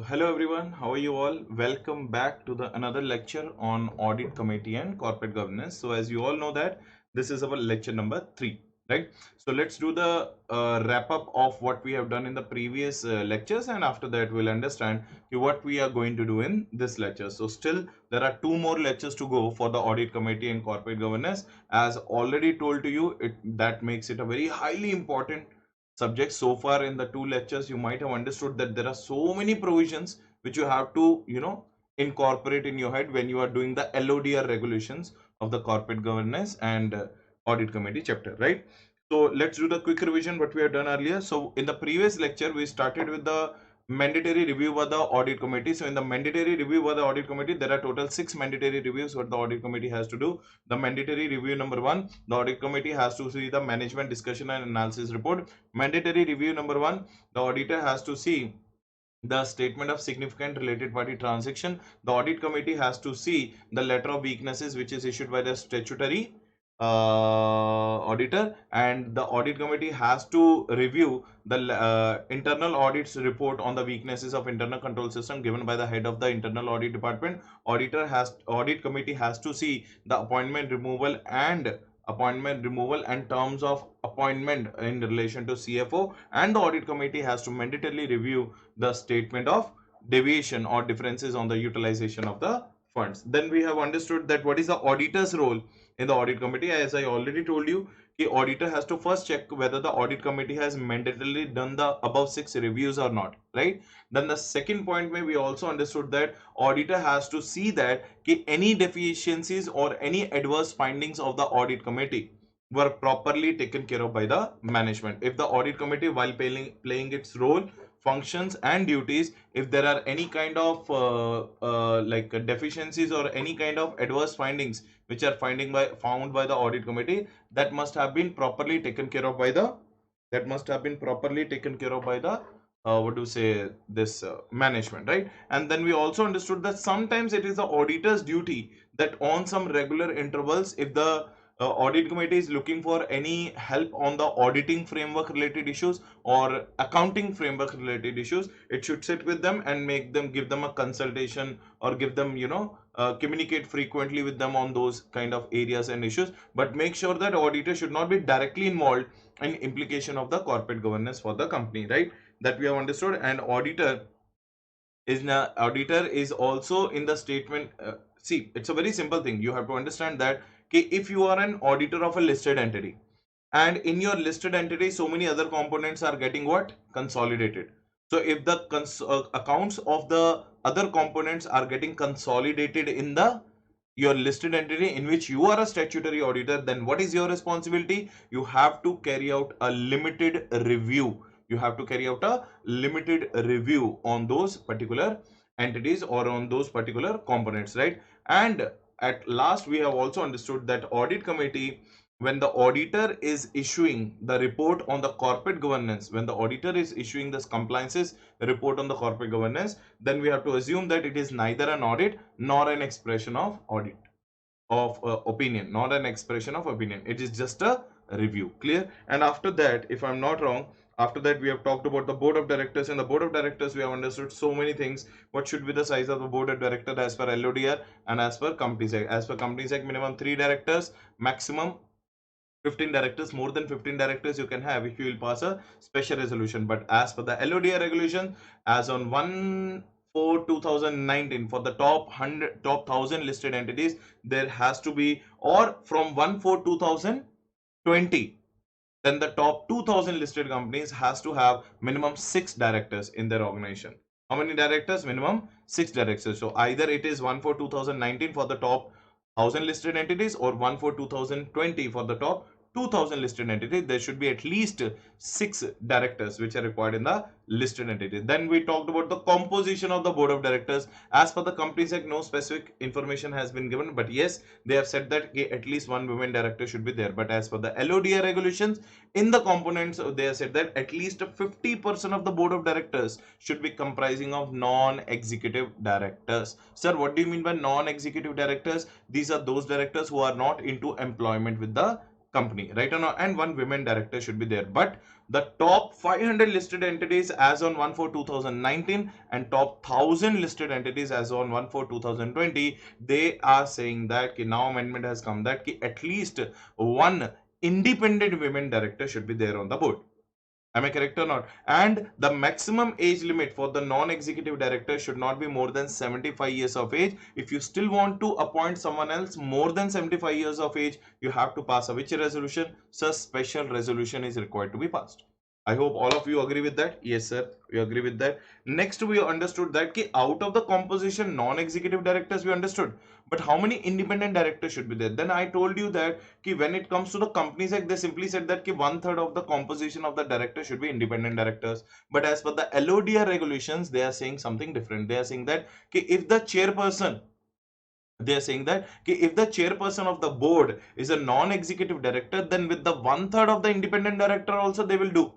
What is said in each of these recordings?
Hello everyone, how are you all? Welcome back to the another lecture on audit committee and corporate governance. So as you all know that this is our lecture number 3, right? So let's do the wrap up of what we have done in the previous lectures, and after that we'll understand what we are going to do in this lecture. So still there are 2 more lectures to go for the audit committee and corporate governance. As already told to you, that makes it a very highly important subjects. So far in the 2 lectures, you might have understood that there are so many provisions which you have to incorporate in your head when you are doing the LODR regulations of the corporate governance and audit committee chapter, right? So let's do the quick revision what we have done earlier. So in the previous lecture we started with the mandatory review by the audit committee. So in the mandatory review by the audit committee, there are total 6 mandatory reviews what the audit committee has to do. The mandatory review number 1, the audit committee has to see the management discussion and analysis report. Mandatory review number 1, the auditor has to see the statement of significant related party transaction. The audit committee has to see the letter of weaknesses which is issued by the statutory auditor, and the audit committee has to review the internal audits report on the weaknesses of internal control system given by the head of the internal audit department. Audit committee has to see the appointment removal and terms of appointment in relation to CFO, and the audit committee has to mandatorily review the statement of deviation or differences on the utilization of the funds. Then we have understood that what is the auditor's role in the audit committee. As I already told you, the auditor has to first check whether the audit committee has mandatorily done the above 6 reviews or not, right? Then the second point where we also understood that auditor has to see that any deficiencies or any adverse findings of the audit committee were properly taken care of by the management. If the audit committee, while playing its role, functions and duties, if there are any kind of deficiencies or any kind of adverse findings which are found by the audit committee, that must have been properly taken care of by the what do you say, this management, right? And then we also understood that sometimes it is the auditor's duty that on some regular intervals, if the audit committee is looking for any help on the auditing framework related issues or accounting framework related issues, it should sit with them and give them a consultation, or give them communicate frequently with them on those kind of areas and issues. But make sure that auditor should not be directly involved in implication of the corporate governance for the company, right? That we have understood. And auditor is also in the statement. See, it's a very simple thing. You have to understand that if you are an auditor of a listed entity, and in your listed entity so many other components are getting what? Consolidated. So if the accounts of the other components are getting consolidated in the your listed entity in which you are a statutory auditor, then what is your responsibility? You have to carry out a limited review. On those particular entities or on those particular components, right? And at last we have also understood that audit committee, when the auditor is issuing the report on the corporate governance, when the auditor is issuing this compliances report on the corporate governance, then we have to assume that it is neither an audit nor an expression of opinion, not an expression of opinion. It is just a review. Clear? And after that, if I'm not wrong, after that we have talked about the board of directors. In the board of directors we have understood so many things. What should be the size of the board of director as per LODR and as per Companies Act? As per Companies Act, minimum 3 directors, maximum 15 directors. More than 15 directors you can have if you will pass a special resolution. But as per the LODR regulation, as on 1/4/2019, for the top 1000 listed entities, there has to be, or from 1/4/2020, then the top 2000 listed companies has to have minimum 6 directors in their organization. How many directors? Minimum 6 directors. So either it is 1/4/2019 for the top 1000 listed entities, or 1/4/2020 for the top 2000 listed entities. There should be at least 6 directors which are required in the listed entity. Then we talked about the composition of the board of directors. As per the Companies Act, no specific information has been given, but yes, they have said that at least 1 women director should be there. But as per the LODR regulations, in the components they have said that at least 50% of the board of directors should be comprising of non-executive directors. Sir, what do you mean by non-executive directors? These are those directors who are not into employment with the company, right or not? And one women director should be there. But the top 500 listed entities as on 1/4/2019 and top 1000 listed entities as on 1/4/2020, they are saying that ki now amendment has come that ki at least one independent women director should be there on the board. Am I correct or not? And the maximum age limit for the non-executive director should not be more than 75 years of age. If you still want to appoint someone else more than 75 years of age, you have to pass a which resolution? So special resolution is required to be passed. I hope all of you agree with that. Yes, sir. We agree with that. Next, we understood that ki out of the composition, non-executive directors we understood. But how many independent directors should be there? Then I told you that ki when it comes to the Companies Act, they simply said that ki 1/3 of the composition of the director should be independent directors. But as per the LODR regulations, they are saying something different. They are saying that ki if the chairperson, they are saying that if the chairperson of the board is a non-executive director, then with the 1/3 of the independent director also they will do.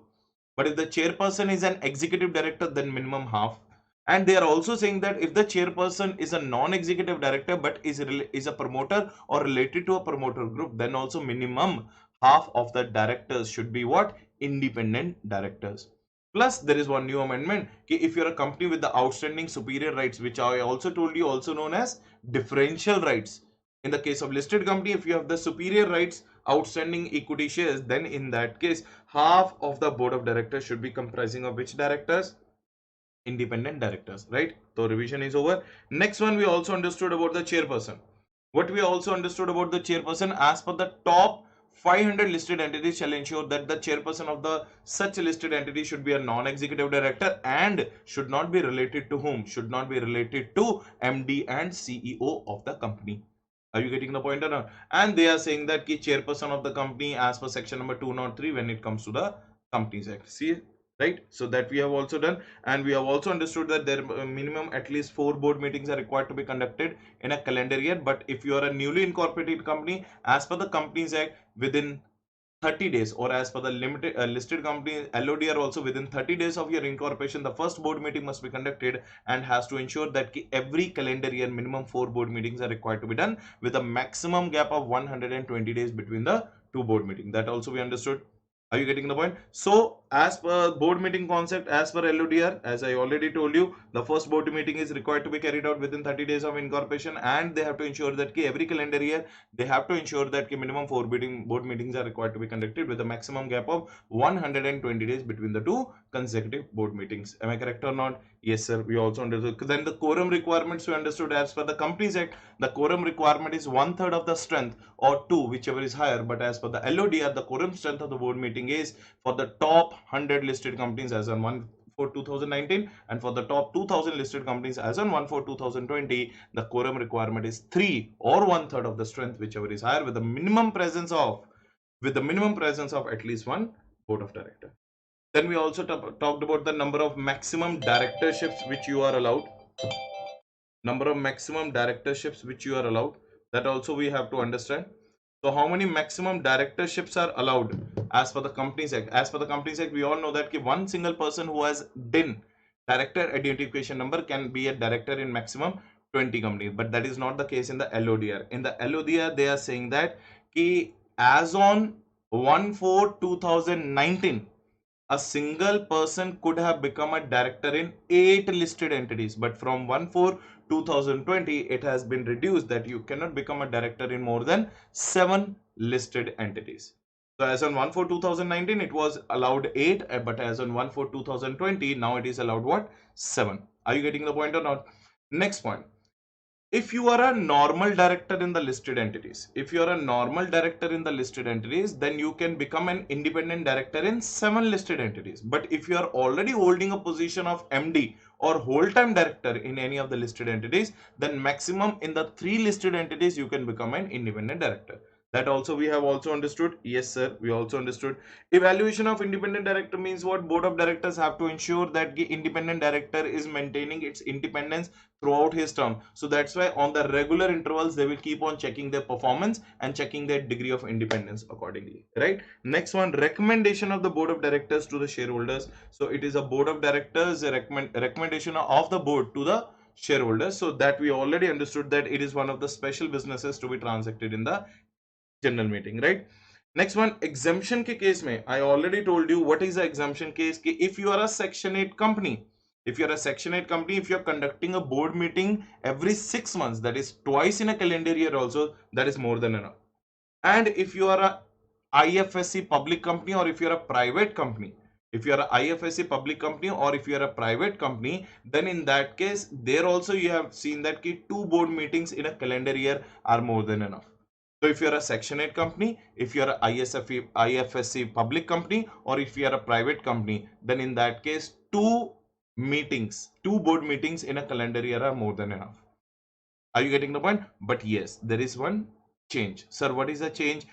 But if the chairperson is an executive director, then minimum half. And they are also saying that if the chairperson is a non-executive director but is a promoter or related to a promoter group, then also minimum half of the directors should be what? Independent directors. Plus, there is one new amendment. If you're a company with the outstanding superior rights, which I also told you, also known as differential rights. In the case of listed company, if you have the superior rights, outstanding equity shares, then in that case, half of the board of directors should be comprising of which directors? Independent directors, right? So revision is over. Next one, we also understood about the chairperson. What we also understood about the chairperson, as per the top 500 listed entities shall ensure that the chairperson of the such listed entity should be a non-executive director and should not be related to whom? Should not be related to MD and CEO of the company. Are you getting the point or not? And they are saying that ki chairperson of the company as per section number 203 when it comes to the Companies Act. See, right? So that we have also done, and we have also understood that there minimum at least 4 board meetings are required to be conducted in a calendar year. But if you are a newly incorporated company, as per the Companies Act, within 30 days, or as per the limited listed company LODR, also within 30 days of your incorporation, the first board meeting must be conducted and has to ensure that every calendar year minimum 4 board meetings are required to be done with a maximum gap of 120 days between the 2 board meetings. That also we understood. Are you getting the point? So as per board meeting concept, as per LODR, as I already told you, the first board meeting is required to be carried out within 30 days of incorporation, and they have to ensure that every calendar year they have to ensure that minimum 4 board meetings are required to be conducted with a maximum gap of 120 days between the 2 consecutive board meetings. Am I correct or not? Yes, sir. We also understood. Then the quorum requirements we understood as per the Companies Act. The quorum requirement is 1/3 of the strength or 2, whichever is higher. But as per the LODR, the quorum strength of the board meeting is for the top 100 listed companies as on 1/4/2019, and for the top 2000 listed companies as on 1/4/2020, the quorum requirement is 3 or 1/3 of the strength, whichever is higher, with the minimum presence of at least one board of director. Then we also talked about the number of maximum directorships which you are allowed. Number of maximum directorships which you are allowed. That also we have to understand. So how many maximum directorships are allowed as per the Companies Act? As per the Companies Act, we all know that one single person who has DIN, director identification number, can be a director in maximum 20 companies. But that is not the case in the LODR. In the LODR, they are saying that as on 1/4/2019, a single person could have become a director in 8 listed entities, but from 1/4/2020 it has been reduced that you cannot become a director in more than 7 listed entities. So as on 1/4/2019 it was allowed 8, but as on 1/4/2020 now it is allowed what? 7. Are you getting the point or not? Next point. If you are a normal director in the listed entities, then you can become an independent director in 7 listed entities. But if you are already holding a position of MD or whole-time director in any of the listed entities, then maximum in the 3 listed entities you can become an independent director. That also we have also understood. Yes, sir. We also understood. Evaluation of independent director means what? Board of directors have to ensure that the independent director is maintaining its independence throughout his term. So that's why on the regular intervals they will keep on checking their performance and checking their degree of independence accordingly, right? Next one, recommendation of the board of directors to the shareholders. So it is a board of directors recommendation of the board to the shareholders. So that we already understood that it is one of the special businesses to be transacted in the general meeting, right? Next one, exemption के case में I already told you what is the exemption case कि if you are a section 8 company, if you are a section 8 company, if you are conducting a board meeting every 6 months, that is twice in a calendar year also, that is more than enough. And if you are a IFSC public company, or if you are a private company, if you are a IFSC public company or if you are a private company, then in that case there also you have seen that ki 2 board meetings in a calendar year are more than enough. So if you are a section 8 company, if you are a IFSC public company, or if you are a private company, then in that case 2 board meetings in a calendar year are more than enough. Are you getting the point? But yes, there is one change. Sir, what is the change?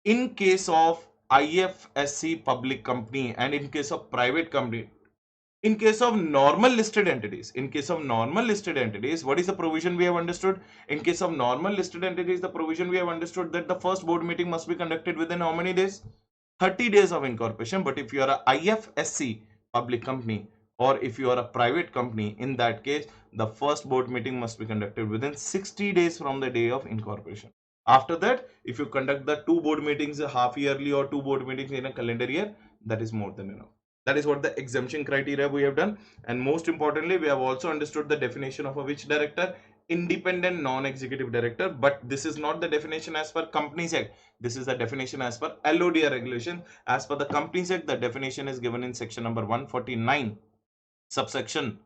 In case of IFSC public company and in case of private company, in case of normal listed entities, what is the provision we have understood? In case of normal listed entities, the provision we have understood that the first board meeting must be conducted within how many days? 30 days of incorporation. But if you are a IFSC public company or if you are a private company, in that case, the first board meeting must be conducted within 60 days from the day of incorporation. After that, if you conduct the 2 board meetings half yearly or 2 board meetings in a calendar year, that is more than enough. That is what the exemption criteria we have done. And most importantly, we have also understood the definition of a which director? Independent non-executive director. But this is not the definition as per Companies Act. This is the definition as per LODR regulation. As per the Companies Act, the definition is given in section number 149, subsection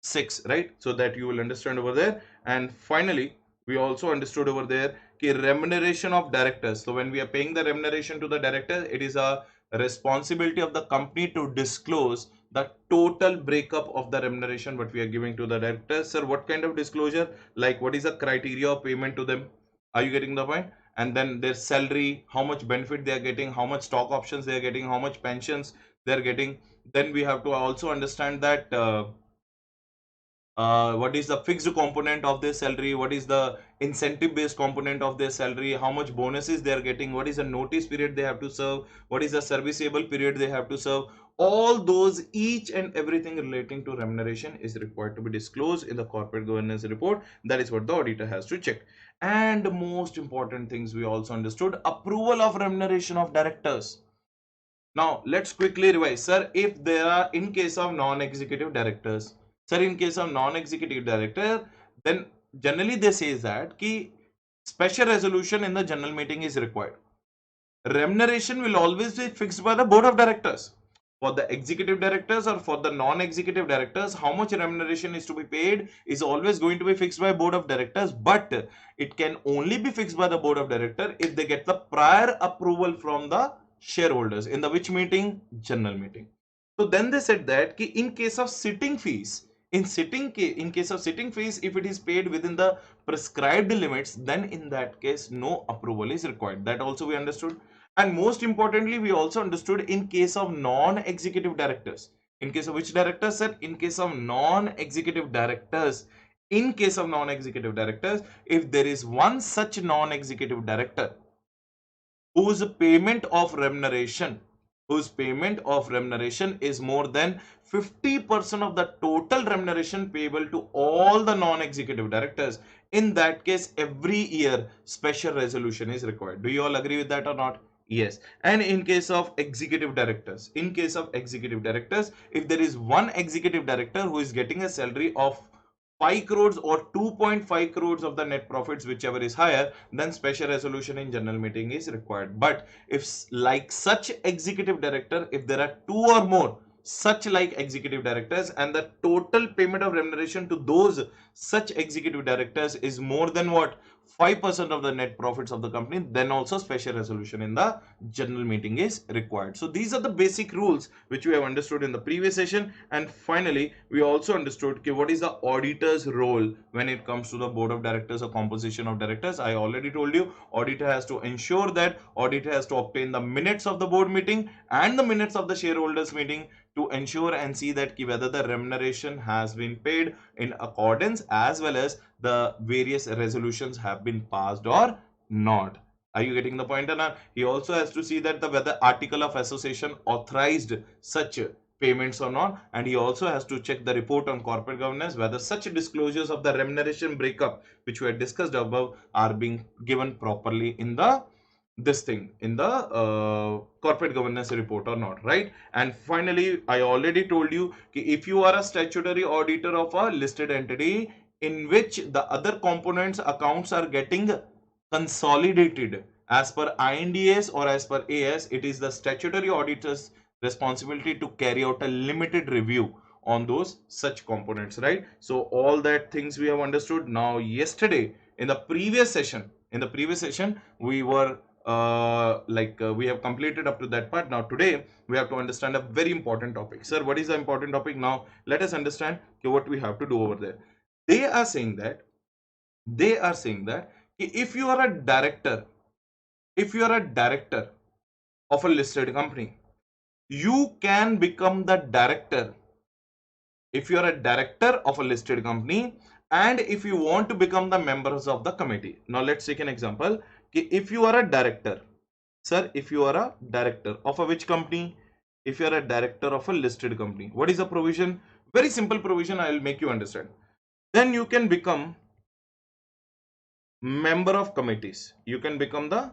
6, right? So that you will understand over there. And finally, we also understood over there कि remuneration of directors. So when we are paying the remuneration to the director, it is a responsibility of the company to disclose the total breakup of the remuneration what we are giving to the directors. Sir, what kind of disclosure? Like what is the criteria of payment to them? Are you getting the point? And then their salary, how much benefit they are getting, how much stock options they are getting, how much pensions they are getting. Then we have to also understand that what is the fixed component of their salary, what is the incentive based component of their salary, how much bonuses they are getting, what is the notice period they have to serve, what is the serviceable period they have to serve. All those, each and everything relating to remuneration is required to be disclosed in the corporate governance report. That is what the auditor has to check. And most important things we also understood: approval of remuneration of directors. Now let's quickly revise. Sir, if there are, in case of non-executive directors, sir, in case of non-executive director, then generally they say that ki special resolution in the general meeting is required. Remuneration will always be fixed by the board of directors. For the executive directors or for the non-executive directors, how much remuneration is to be paid is always going to be fixed by board of directors, but it can only be fixed by the board of director if they get the prior approval from the shareholders in the which meeting? General meeting. So then they said that ki in case of sitting fees, in case of sitting fees, if it is paid within the prescribed limits, then in that case no approval is required. That also we understood. And most importantly, we also understood in case of non-executive directors. In case of which directors, sir? In case of non-executive directors. In case of non-executive directors, if there is one such non-executive director whose payment of remuneration is more than 50% of the total remuneration payable to all the non-executive directors, in that case every year special resolution is required. Do you all agree with that or not? Yes. And in case of executive directors, if there is one executive director who is getting a salary of 5 crores or 2.5 crores of the net profits, whichever is higher, then special resolution in general meeting is required. But if like such executive director, if there are 2 or more such like executive directors and the total payment of remuneration to those such executive directors is more than what? 5% of the net profits of the company, then also special resolution in the general meeting is required. So these are the basic rules which we have understood in the previous session. And finally, we also understood okay, what is the auditor's role when it comes to the board of directors or composition of directors. I already told you, auditor has to ensure that, auditor has to obtain the minutes of the board meeting and the minutes of the shareholders meeting to ensure and see that whether the remuneration has been paid in accordance, as well as the various resolutions have been passed or not. Are you getting the point or not? He also has to see that whether article of association authorized such payments or not, and he also has to check the report on corporate governance whether such disclosures of the remuneration breakup which we had discussed above are being given properly in the this thing in the corporate governance report or not, right? And finally, I already told you if you are a statutory auditor of a listed entity in which the other components accounts are getting consolidated as per INDS or as per AS, it is the statutory auditor's responsibility to carry out a limited review on those such components, right? So all that things we have understood. Now yesterday in the previous session we were we have completed up to that part. Now today we have to understand a very important topic. Sir, what is the important topic? Now let us understand what we have to do over there. They are saying that if you are a director, of a listed company, you can become the director if you are a director of a listed company, and if you want to become the members of the committee. Now let's take an example. If you are a director, sir, if you are a director of a which company? If you are a director of a listed company, what is the provision? Very simple provision, I will make you understand. Then you can become member of committees. You can become the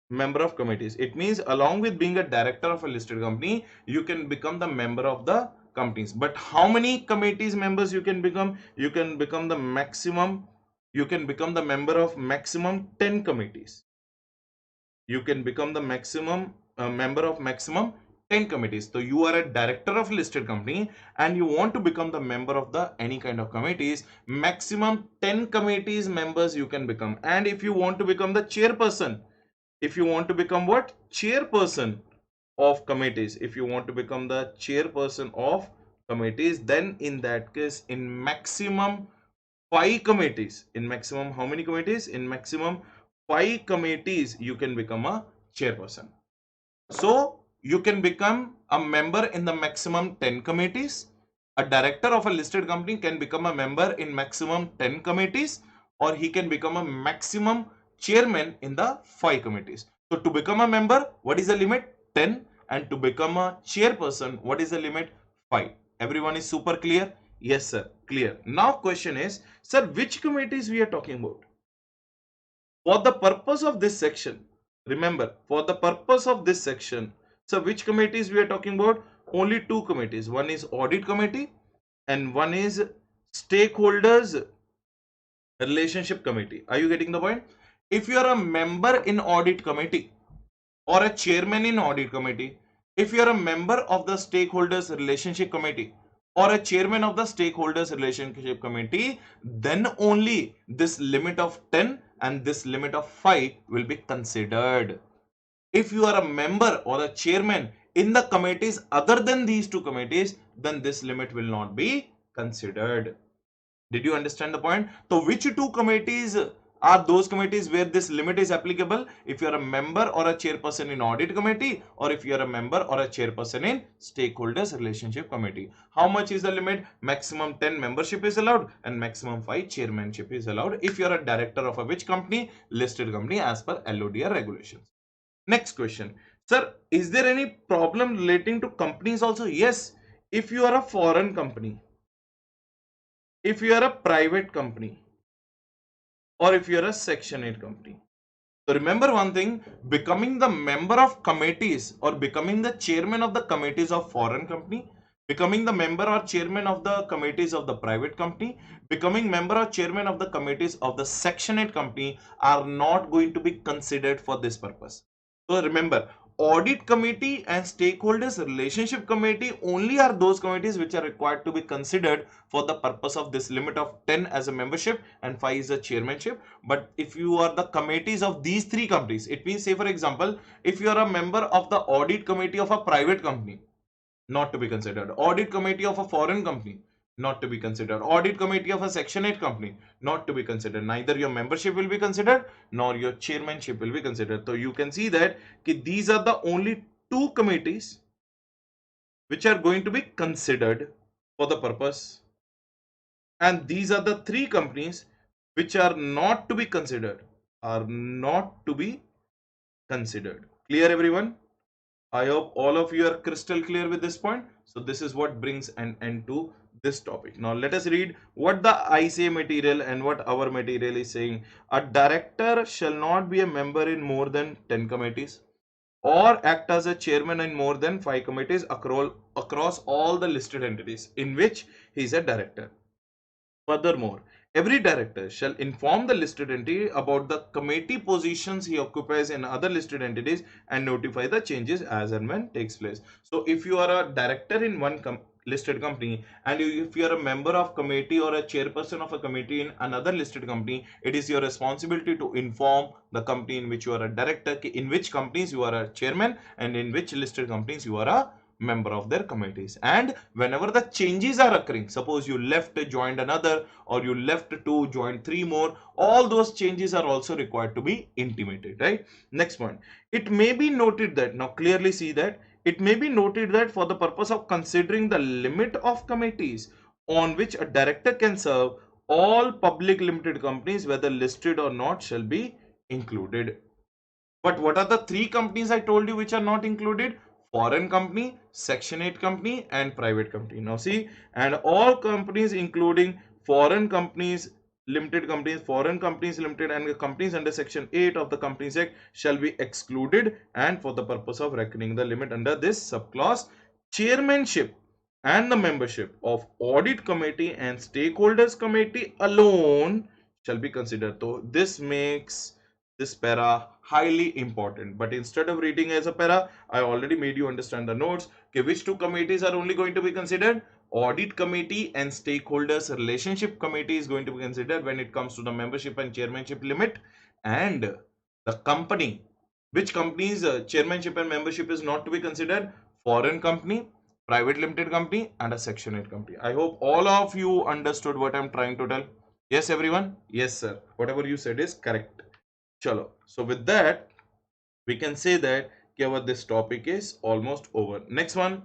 member of committees. It means along with being a director of a listed company, you can become the member of the companies. But how many committees members you can become? You can become the maximum, you can become the member of maximum 10 committees. You can become the maximum member of maximum 10 committees. So you are a director of listed company and you want to become the member of the any kind of committees, maximum 10 committees members you can become. And if you want to become the chairperson, if you want to become what? Chairperson of committees, if you want to become the chairperson of committees, then in that case, in maximum 5 committees, in maximum how many committees? In maximum 5 committees you can become a chairperson. So you can become a member in the maximum 10 committees. A director of a listed company can become a member in maximum 10 committees, or he can become a maximum chairman in the 5 committees. So to become a member, what is the limit? 10. And to become a chairperson, what is the limit? 5. Everyone is super clear? Yes, sir. Clear. Now question is, sir, which committees we are talking about? For the purpose of this section, remember, for the purpose of this section, so which committees we are talking about? Only 2 committees. One is audit committee and one is stakeholders relationship committee. Are you getting the point? If you are a member in audit committee or a chairman in audit committee, if you are a member of the stakeholders relationship committee or a chairman of the stakeholders relationship committee, then only this limit of 10 and this limit of 5 will be considered. If you are a member or a chairman in the committees other than these 2 committees, then this limit will not be considered. Did you understand the point? So which 2 committees are those committees where this limit is applicable? If you are a member or a chairperson in audit committee, or if you are a member or a chairperson in stakeholders relationship committee. How much is the limit? Maximum 10 membership is allowed and maximum 5 chairmanship is allowed if you are a director of a which company? Listed company as per LODR regulations. Next question. Sir, is there any problem relating to companies also? Yes. If you are a foreign company, if you are a private company, or if you are a section 8 company. So remember one thing, becoming the member of committees or becoming the chairman of the committees of foreign company, becoming the member or chairman of the committees of the private company, becoming member or chairman of the committees of the section 8 company are not going to be considered for this purpose. So remember, audit committee and stakeholders relationship committee only are those committees which are required to be considered for the purpose of this limit of 10 as a membership and 5 is a chairmanship. But if you are the committees of these 3 companies, it means, say for example, if you are a member of the audit committee of a private company, not to be considered. Audit committee of a foreign company, not to be considered. Audit committee of a section 8 company, not to be considered. Neither your membership will be considered nor your chairmanship will be considered. So you can see that these are the only 2 committees which are going to be considered for the purpose, and these are the 3 companies which are not to be considered, are not to be considered. Clear everyone? I hope all of you are crystal clear with this point. So this is what brings an end to this topic. Now let us read what the ICA material and what our material is saying. A director shall not be a member in more than 10 committees or act as a chairman in more than 5 committees across all the listed entities in which he is a director. Furthermore, every director shall inform the listed entity about the committee positions he occupies in other listed entities and notify the changes as and when takes place. So if you are a director in one listed company and if you are a member of committee or a chairperson of a committee in another listed company, it is your responsibility to inform the company in which you are a director, in which companies you are a chairman and in which listed companies you are a member of their committees. And whenever the changes are occurring, suppose you left, joined another, or you left two, joined three more, all those changes are also required to be intimated, right? Next point, it may be noted that, now clearly see that, it may be noted that for the purpose of considering the limit of committees on which a director can serve, all public limited companies, whether listed or not, shall be included. But what are the three companies I told you which are not included? Foreign company, Section 8 company, and private company. Now see, and all companies including foreign companies, foreign companies limited, and companies under Section 8 of the Companies Act shall be excluded, and for the purpose of reckoning the limit under this subclause, chairmanship and the membership of audit committee and stakeholders committee alone shall be considered. So this makes this para highly important. But instead of reading as a para, I already made you understand the notes. Okay, which two committees are only going to be considered? Audit committee and stakeholders relationship committee is going to be considered when it comes to the membership and chairmanship limit. And the company, which company's chairmanship and membership is not to be considered? Foreign company, private limited company, and a Section 8 company. I hope all of you understood what I'm trying to tell. Yes, everyone? Yes, sir. Whatever you said is correct. Chalo. So with that, we can say that this topic is almost over. Next one,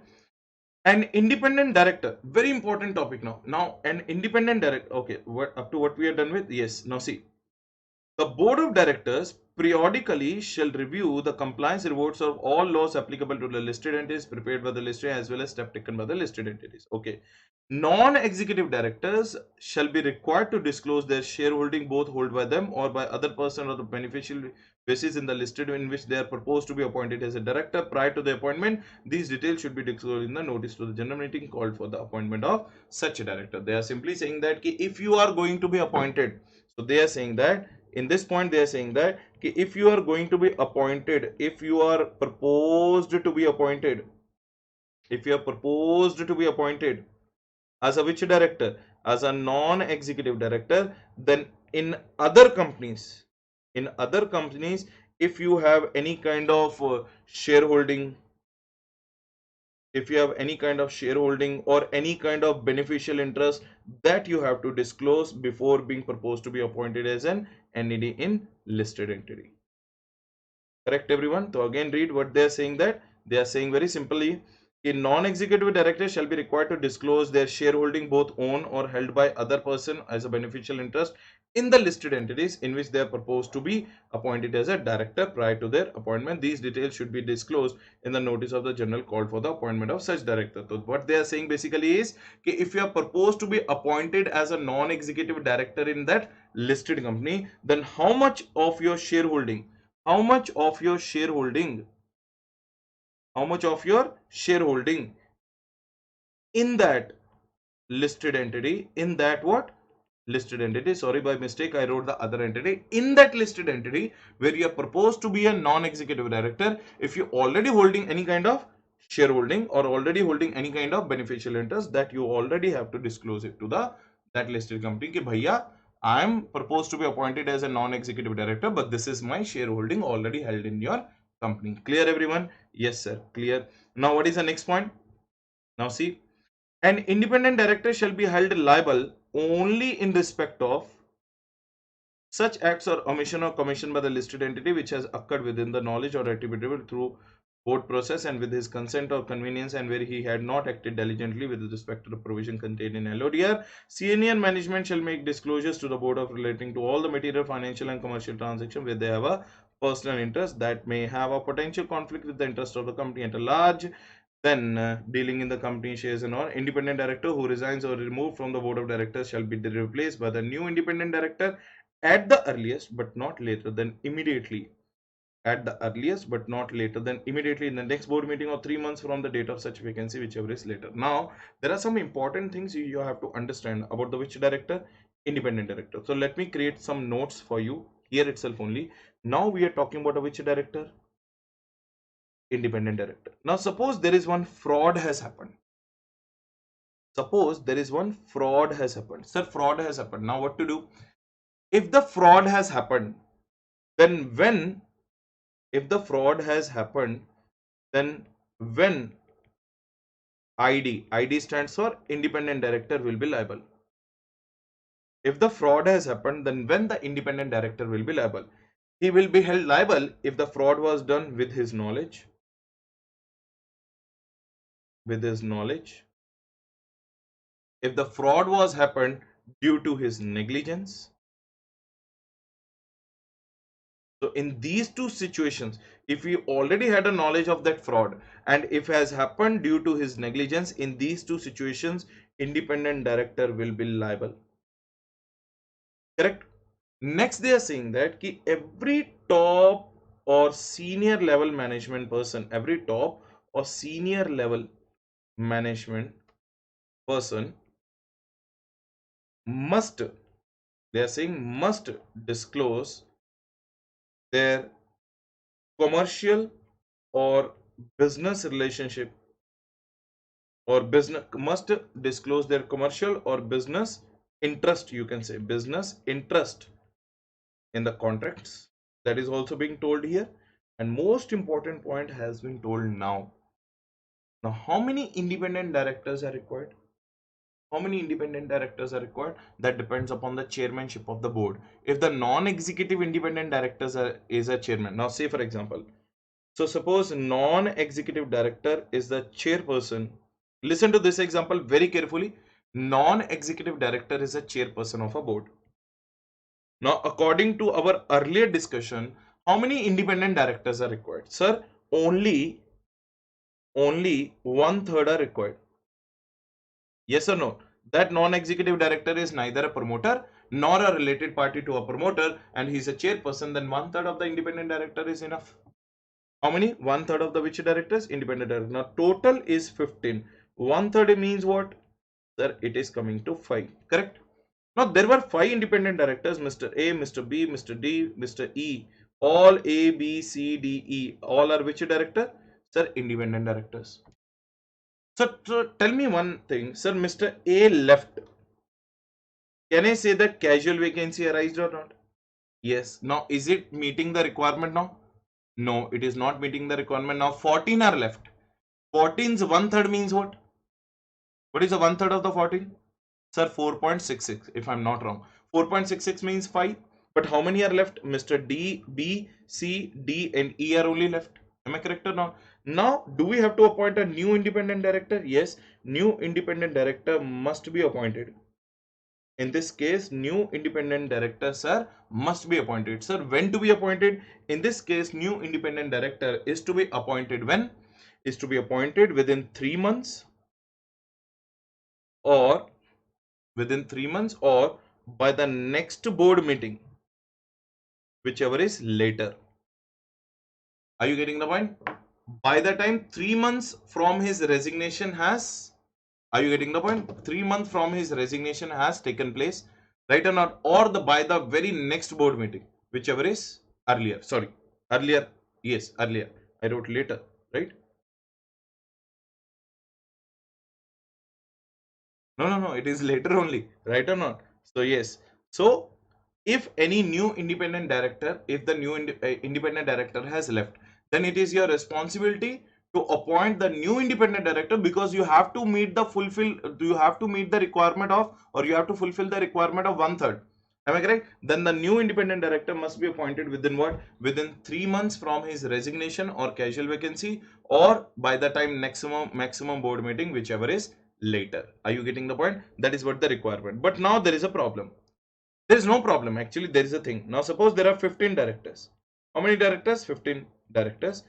an independent director. Very important topic now. Now, an independent director. Okay, what up to what we are done with? Yes. Now see, the board of directors periodically shall review the compliance reports of all laws applicable to the listed entities prepared by the listed as well as step taken by the listed entities. Okay. Non-executive directors shall be required to disclose their shareholding both held by them or by other person or the beneficial basis in the listed in which they are proposed to be appointed as a director prior to the appointment. These details should be disclosed in the notice to the general meeting called for the appointment of such a director. They are simply saying that if you are going to be appointed, so they are saying that in this point they are saying that if you are going to be appointed, if you are proposed to be appointed, if you are proposed to be appointed as a which director, as a non-executive director, then in other companies, if you have any kind of shareholding, if you have any kind of shareholding or any kind of beneficial interest, that you have to disclose before being proposed to be appointed as an NED in listed entity. Correct, everyone? So again, read what they are saying, that they are saying very simply, a non-executive director shall be required to disclose their shareholding both owned or held by other person as a beneficial interest in the listed entities in which they are proposed to be appointed as a director prior to their appointment. These details should be disclosed in the notice of the general called for the appointment of such director. So what they are saying basically is, if you are proposed to be appointed as a non-executive director in that listed company, then how much of your shareholding, how much of your shareholding in that listed entity, in that what listed entity, sorry, by mistake I wrote the other entity, in that listed entity where you are proposed to be a non-executive director, if you already holding any kind of shareholding or already holding any kind of beneficial interest, that you already have to disclose it to the that listed company ki bhaiya, I am proposed to be appointed as a non-executive director, but this is my shareholding already held in your company. Clear, everyone? Yes, sir. Clear. Now, what is the next point? Now, see, an independent director shall be held liable only in respect of such acts or omission or commission by the listed entity which has occurred within the knowledge or attributable through board process and with his consent or convenience, and where he had not acted diligently with respect to the provision contained in LODR. Senior management shall make disclosures to the board of relating to all the material, financial and commercial transactions where they have a personal interest that may have a potential conflict with the interest of the company at large. Then dealing in the company shares and all, independent director who resigns or removed from the board of directors shall be replaced by the new independent director at the earliest but not later than immediately. At the earliest but not later than immediately in the next board meeting or 3 months from the date of such vacancy, whichever is later. Now there are some important things you have to understand about the which director, independent director. So let me create some notes for you here itself only. Now we are talking about a which director, independent director. Now suppose there is one fraud has happened. Suppose there is one fraud has happened. Sir, fraud has happened. Now what to do? If the fraud has happened, then when, if the fraud has happened, then when ID stands for independent director will be liable. If the fraud has happened, then when the independent director will be liable? He will be held liable if the fraud was done with his knowledge. With his knowledge. If the fraud was happened due to his negligence. So in these two situations, if he already had a knowledge of that fraud and if it has happened due to his negligence, in these two situations, independent director will be liable. Correct? Next, they are saying that ki every top or senior level management person, every top or senior level management person must, they are saying must disclose their commercial or business relationship or business, must disclose their commercial or business interest, you can say business interest in the contracts. That is also being told here, and most important point has been told now. Now how many independent directors are required? How many independent directors are required? That depends upon the chairmanship of the board. If the non-executive independent directors is a chairman, now say for example, so suppose non-executive director is the chairperson. Listen to this example very carefully. Non-executive director is a chairperson of a board. Now, according to our earlier discussion, how many independent directors are required? Sir, only 1/3 are required. Yes or no? That non-executive director is neither a promoter nor a related party to a promoter, and he is a chairperson. Then 1/3 of the independent director is enough. How many? 1/3 of the which directors? Independent director. Now total is 15. 1/3 means what? Sir, it is coming to 5. Correct? Now there were 5 independent directors, Mr. A, Mr. B, Mr. D, Mr. E. All A, B, C, D, E. All are which director? Sir, independent directors. So tell me one thing, sir, Mr. A left. Can I say that casual vacancy arised or not? Yes. Now is it meeting the requirement now? No, it is not meeting the requirement. Now 14 are left. 14's 1/3 means what? What is the 1/3 of the 14? Sir, 4.66 if I'm not wrong. 4.66 means 5. But how many are left? Mr. D, B, C, D and E are only left. Am I correct or not? Now, do we have to appoint a new independent director? Yes, new independent director must be appointed. In this case, new independent director, sir, must be appointed. Sir, when to be appointed? In this case, new independent director is to be appointed when? Is to be appointed within 3 months or by the next board meeting, whichever is later. Are you getting the point? By the time 3 months from his resignation has, are you getting the point? 3 months from his resignation has taken place, right or not? Or by the very next board meeting, whichever is earlier. Sorry, earlier. Yes, earlier. I wrote later, right? No. It is later only, right or not? So yes. So if any new independent director, if the new independent director has left, then it is your responsibility to appoint the new independent director, because you have to meet the requirement of, or you have to fulfill the requirement of 1/3. Am I correct? Then the new independent director must be appointed within what? Within 3 months from his resignation or casual vacancy, or by the time maximum board meeting, whichever is later. Are you getting the point? That is what the requirement. But now there is a problem. There is no problem. Actually, there is a thing. Now suppose there are 15 directors. How many directors? 15 directors.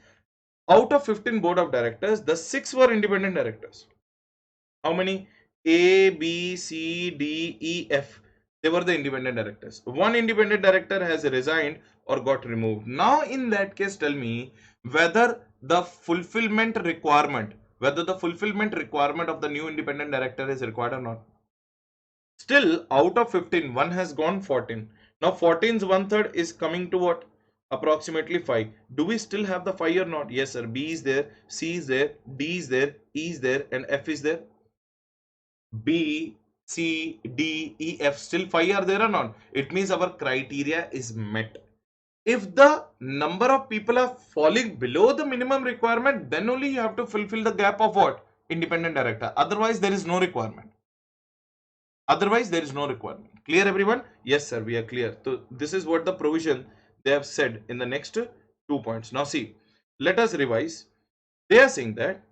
Out of 15 board of directors, the 6 were independent directors. How many? A, B, C, D, E, F. They were the independent directors. One independent director has resigned or got removed. Now, in that case, tell me whether the fulfillment requirement, of the new independent director is required or not. Still, out of 15, one has gone 14. Now, 14's one third is coming to what? Approximately 5. Do we still have the 5 or not? Yes, sir. B is there, C is there, D is there, E is there, and F is there. B, C, D, E, F, still 5 are there or not? It means our criteria is met. If the number of people are falling below the minimum requirement, then only you have to fulfill the gap of what? Independent director. Otherwise, there is no requirement. Clear, everyone? Yes, sir, we are clear. So this is what the provision they have said in the next 2 points. Now see, let us revise. They are saying that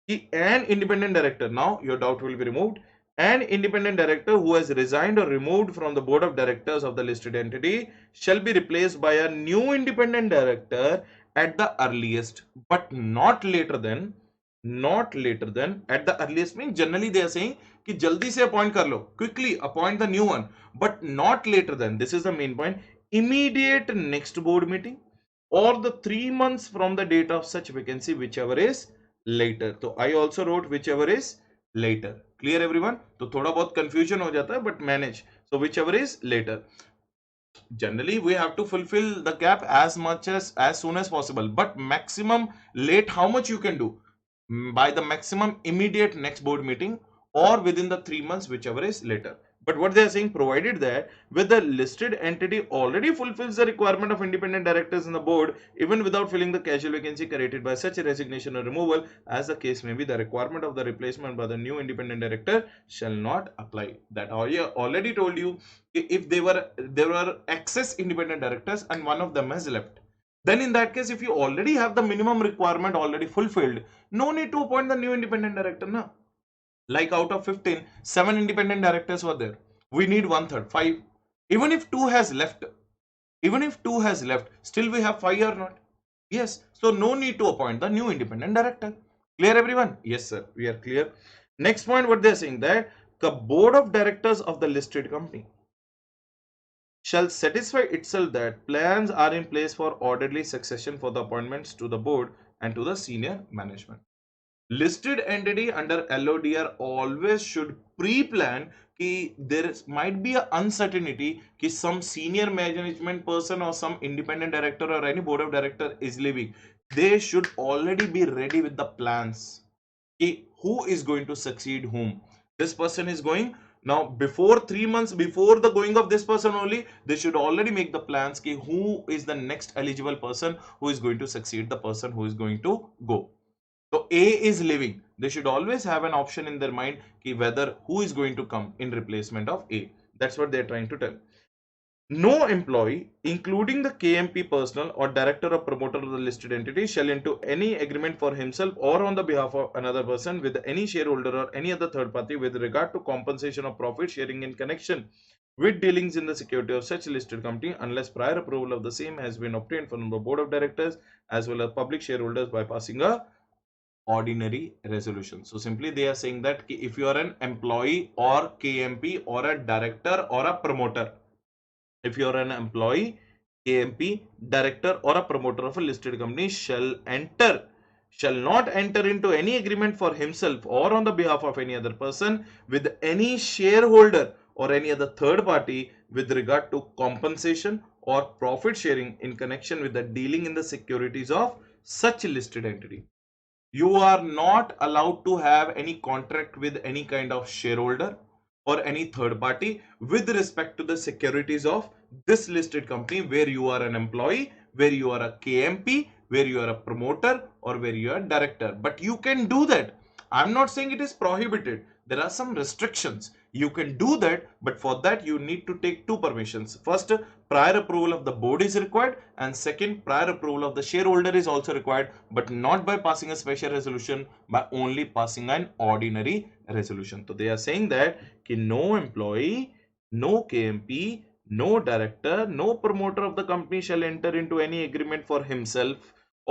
an independent director, now your doubt will be removed, an independent director who has resigned or removed from the board of directors of the listed entity shall be replaced by a new independent director at the earliest, but not later than at the earliest. Means generally they are saying कि जल्दी से appoint कर लो, quickly appoint the new one, but not later than, this is the main point, immediate next board meeting or the 3 months from the date of such vacancy, whichever is later. So I also wrote whichever is later. Clear, everyone? तो थोड़ा बहुत confusion हो जाता है, but manage. So whichever is later. Generally we have to fulfill the gap as soon as possible, but maximum late, how much you can do? By the maximum immediate next board meeting or within the 3 months, whichever is later. But what they are saying, provided that with the listed entity already fulfills the requirement of independent directors in the board, even without filling the casual vacancy created by such a resignation or removal, as the case may be, the requirement of the replacement by the new independent director shall not apply. That I already told you, if there were excess independent directors and one of them has left, then in that case, if you already have the minimum requirement already fulfilled, no need to appoint the new independent director now. Like out of 15, 7 independent directors were there. We need one third, 5. Even if 2 has left, still we have 5 or not? Yes. So no need to appoint the new independent director. Clear, everyone? Yes, sir. We are clear. Next point, what they are saying, that the board of directors of the listed company shall satisfy itself that plans are in place for orderly succession for the appointments to the board and to the senior management. Listed entity under LODR always should pre-plan कि there might be an uncertainty कि some senior management person or some independent director or any board of director is leaving. They should already be ready with the plans कि who is going to succeed whom. This person is going. Now, before 3 months before the going of this person only, they should already make the plans कि who is the next eligible person who is going to succeed the person who is going to go. So A is leaving. They should always have an option in their mind कि whether who is going to come in replacement of A. That's what they're trying to tell. No employee, including the KMP personnel or director or promoter of the listed entity, shall enter any agreement for himself or on the behalf of another person with any shareholder or any other third party with regard to compensation or profit sharing in connection with dealings in the security of such listed company unless prior approval of the same has been obtained from the board of directors as well as public shareholders by passing a ordinary resolution. So simply they are saying that if you are an employee or KMP or a director or a promoter, if you are an employee, KMP, director or a promoter of a listed company shall not enter into any agreement for himself or on the behalf of any other person with any shareholder or any other third party with regard to compensation or profit sharing in connection with the dealing in the securities of such listed entity. You are not allowed to have any contract with any kind of shareholder or any third party with respect to the securities of this listed company where you are an employee, where you are a KMP, where you are a promoter or where you are a director. But you can do that. I'm not saying it is prohibited. There are some restrictions. You can do that, but for that you need to take 2 permissions. First, prior approval of the board is required, and second, prior approval of the shareholder is also required, but not by passing a special resolution, by only passing an ordinary resolution. So they are saying that no employee, no KMP, no director, no promoter of the company shall enter into any agreement for himself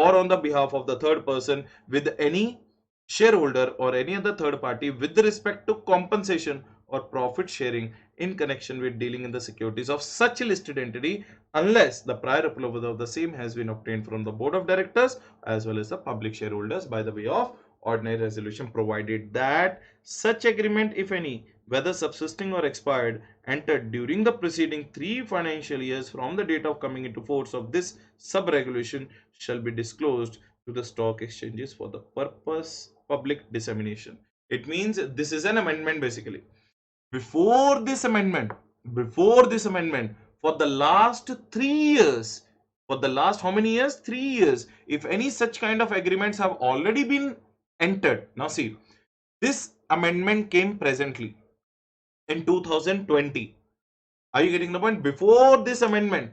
or on the behalf of the third person with any shareholder or any other third party with respect to compensation or profit sharing in connection with dealing in the securities of such a listed entity, unless the prior approval of the same has been obtained from the board of directors as well as the public shareholders by the way of ordinary resolution, provided that such agreement, if any, whether subsisting or expired, entered during the preceding 3 financial years from the date of coming into force of this sub-regulation, shall be disclosed to the stock exchanges for the purpose public dissemination. It means this is an amendment basically. Before this amendment, before this amendment, for the last 3 years, for the last how many years? 3 years. If any such kind of agreements have already been entered. Now see, this amendment came presently in 2020. Are you getting the point? Before this amendment,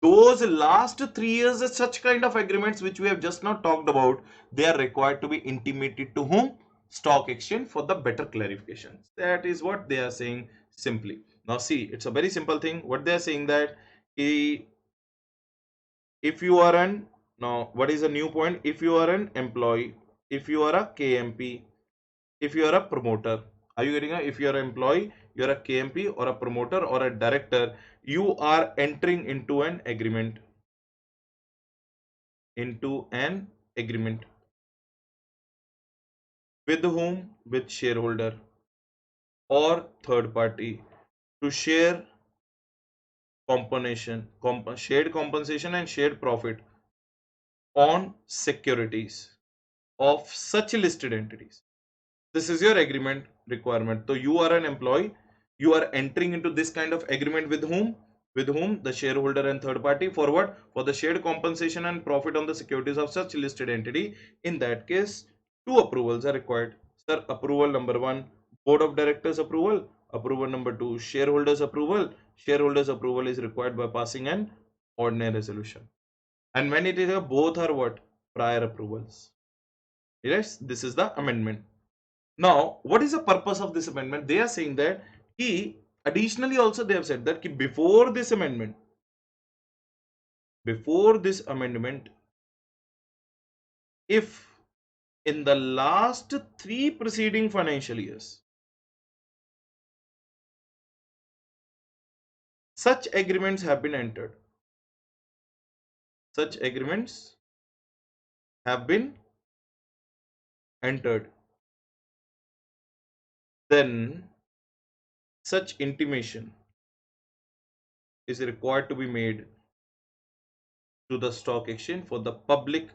those last 3 years, such kind of agreements which we have just now talked about, they are required to be intimated to whom? Stock exchange, for the better clarification. That is what they are saying simply. Now see, it's a very simple thing. What they are saying that if you are an, now what is a new point? If you are an employee, if you are a KMP, if you are a promoter, are you getting it? If you are an employee, you are a KMP or a promoter or a director, you are entering into an agreement, with whom? With shareholder or third party to share shared compensation and shared profit on securities of such listed entities. This is your agreement requirement. So you are an employee, you are entering into this kind of agreement with whom? With whom? The shareholder and third party. For what? For the shared compensation and profit on the securities of such listed entity. In that case, two approvals are required. Sir, approval number one, board of directors approval. Approval number two, shareholders approval. Shareholders approval is required by passing an ordinary resolution. And when it is a, both are what? Prior approvals. Yes, this is the amendment. Now, what is the purpose of this amendment? They are saying that additionally also they have said that before this amendment, if in the last 3 preceding financial years, such agreements have been entered, then such intimation is required to be made to the stock exchange for the public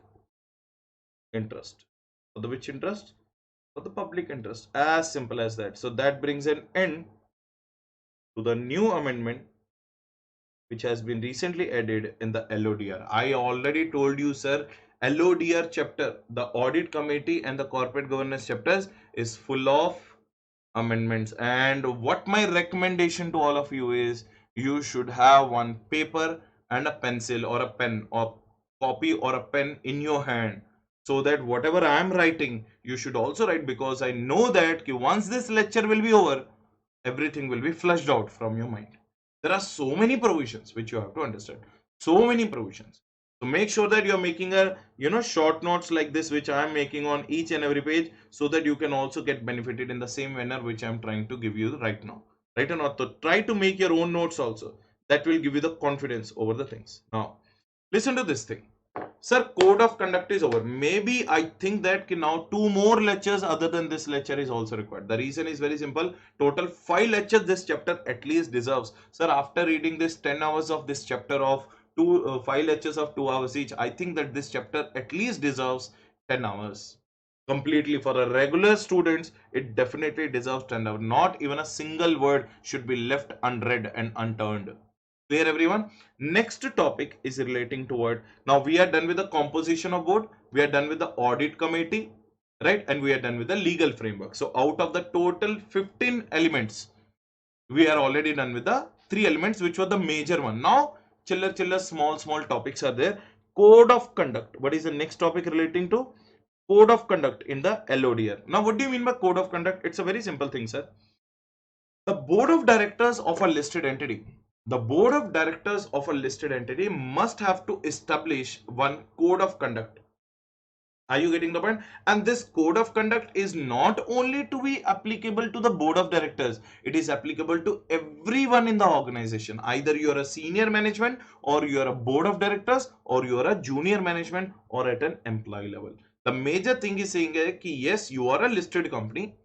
interest. For the which interest? For the public interest. As simple as that. So that brings an end to the new amendment which has been recently added in the LODR. I already told you, sir, LODR chapter, the audit committee and the corporate governance chapters, is full of amendments. And what my recommendation to all of you is, you should have one paper and a pencil or a pen or copy or a pen in your hand, so that whatever I am writing, you should also write, because I know that once this lecture will be over, everything will be flushed out from your mind. There are so many provisions which you have to understand. So many provisions. So make sure that you're making a short notes like this, which I am making on each and every page, so that you can also get benefited in the same manner which I'm trying to give you right now. Right or not? So try to make your own notes also. That will give you the confidence over the things. Now, listen to this thing. Sir, code of conduct is over. Maybe I think that now 2 more lectures other than this lecture is also required. The reason is very simple. Total 5 lectures this chapter at least deserves. Sir, after reading this 10 hours of this chapter of 5 lectures of 2 hours each, I think that this chapter at least deserves 10 hours. Completely. For a regular students, it definitely deserves 10 hours. Not even a single word should be left unread and unturned. Clear, everyone? Next topic is relating to what? Now we are done with the composition of board, we are done with the audit committee, right? And we are done with the legal framework. So out of the total 15 elements, we are already done with the 3 elements which were the major one. Now chiller small topics are there. Code of conduct. What is the next topic relating to? Code of conduct in the LODR. Now what do you mean by code of conduct? It's a very simple thing, sir. The board of directors of a listed entity, must have to establish one code of conduct Are you getting the point? And this code of conduct is not only to be applicable to the board of directors, it is applicable to everyone in the organization. Either you are a senior management, or you are a board of directors, or you are a junior management, or at an employee level. The major thing is saying that yes, you are a listed company,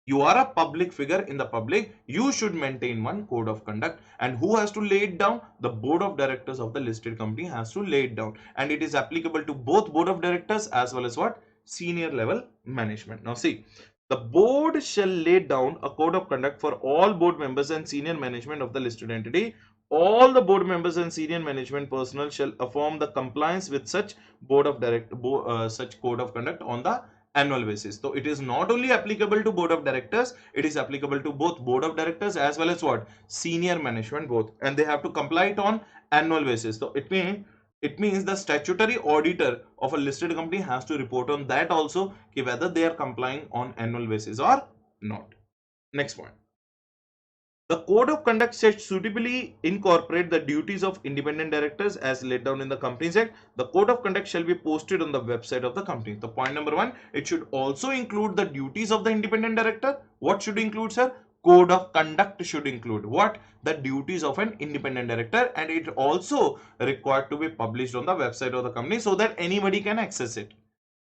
you are a public figure in the public, you should maintain one code of conduct. And who has to lay it down? The board of directors of the listed company has to lay it down, and it is applicable to both board of directors as well as what? Senior level management. Now see, the board shall lay down a code of conduct for all board members and senior management of the listed entity. All the board members and senior management personnel shall affirm the compliance with such such code of conduct on the annual basis. So it is not only applicable to board of directors, it is applicable to both board of directors as well as what? Senior management both, and they have to comply it on annual basis. So it means the statutory auditor of a listed company has to report on that also, whether they are complying on annual basis or not. Next point. The code of conduct should suitably incorporate the duties of independent directors as laid down in the Companies Act. The code of conduct shall be posted on the website of the company. The point number one, it should also include the duties of the independent director. What should include, sir? Code of conduct should include what? The duties of an independent director, and it also required to be published on the website of the company so that anybody can access it.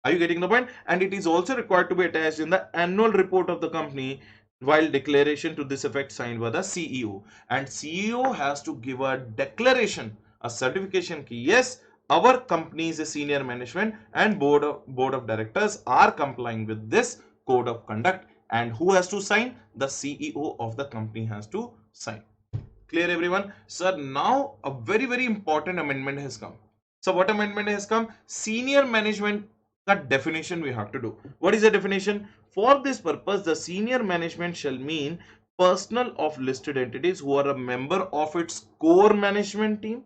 Are you getting the point? And it is also required to be attached in the annual report of the company, while declaration to this effect signed by the CEO. And CEO has to give a declaration, a certification ki yes, our company's senior management and board of directors are complying with this code of conduct. And who has to sign? The CEO of the company has to sign. Clear, everyone? Sir, now a very important amendment has come. So what amendment has come? Senior management definition we have to do. What is the definition? For this purpose, the senior management shall mean personnel of listed entities who are a member of its core management team,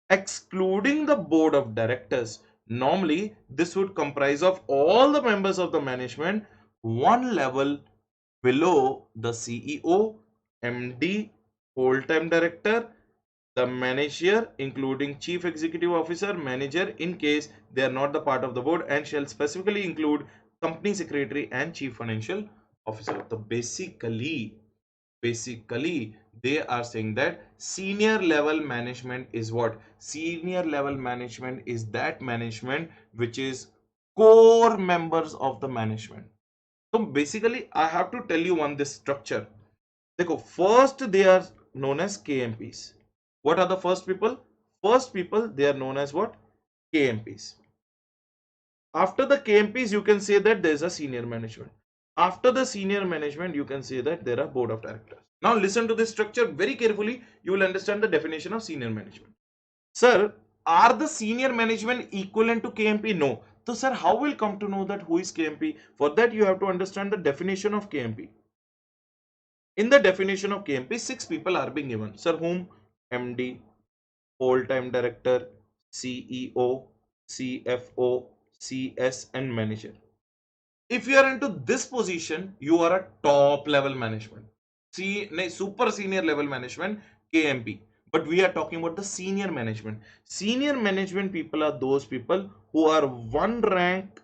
excluding the board of directors. Normally, this would comprise of all the members of the management one level below the CEO, MD, whole-time director, the manager, including chief executive officer, manager in case they are not the part of the board, and shall specifically include company secretary and chief financial officer. So basically they are saying that senior level management is what? Senior level management is that management which is core members of the management. So basically I have to tell you on this structure. Dekho, first they are known as KMPs. What are the first people? First people, they are known as what? KMPs. After the KMPs, you can say that there is a senior management. After the senior management, you can say that there are board of directors. Now listen to this structure very carefully. You will understand the definition of senior management. Sir, are the senior management equivalent to KMP? No. So sir, how will come to know that who is KMP? For that, you have to understand the definition of KMP. In the definition of KMP, 6 people are being given. Sir, whom? MD, whole-time director, CEO, CFO, CS, and manager. If you are into this position, you are a top level management. Super senior level management, KMP. But we are talking about the senior management. Senior management people are those people who are one rank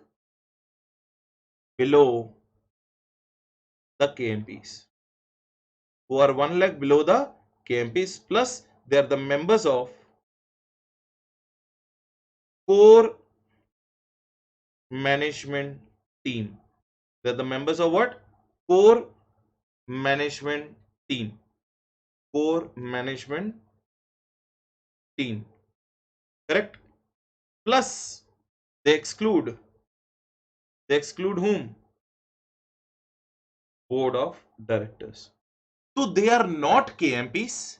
below the KMPs. Who are one rank below the KMPs, plus they are the members of core management team. They're the members of what? Core management team. Core management team. Correct? Plus they exclude whom? Board of directors. So they are not KMPs.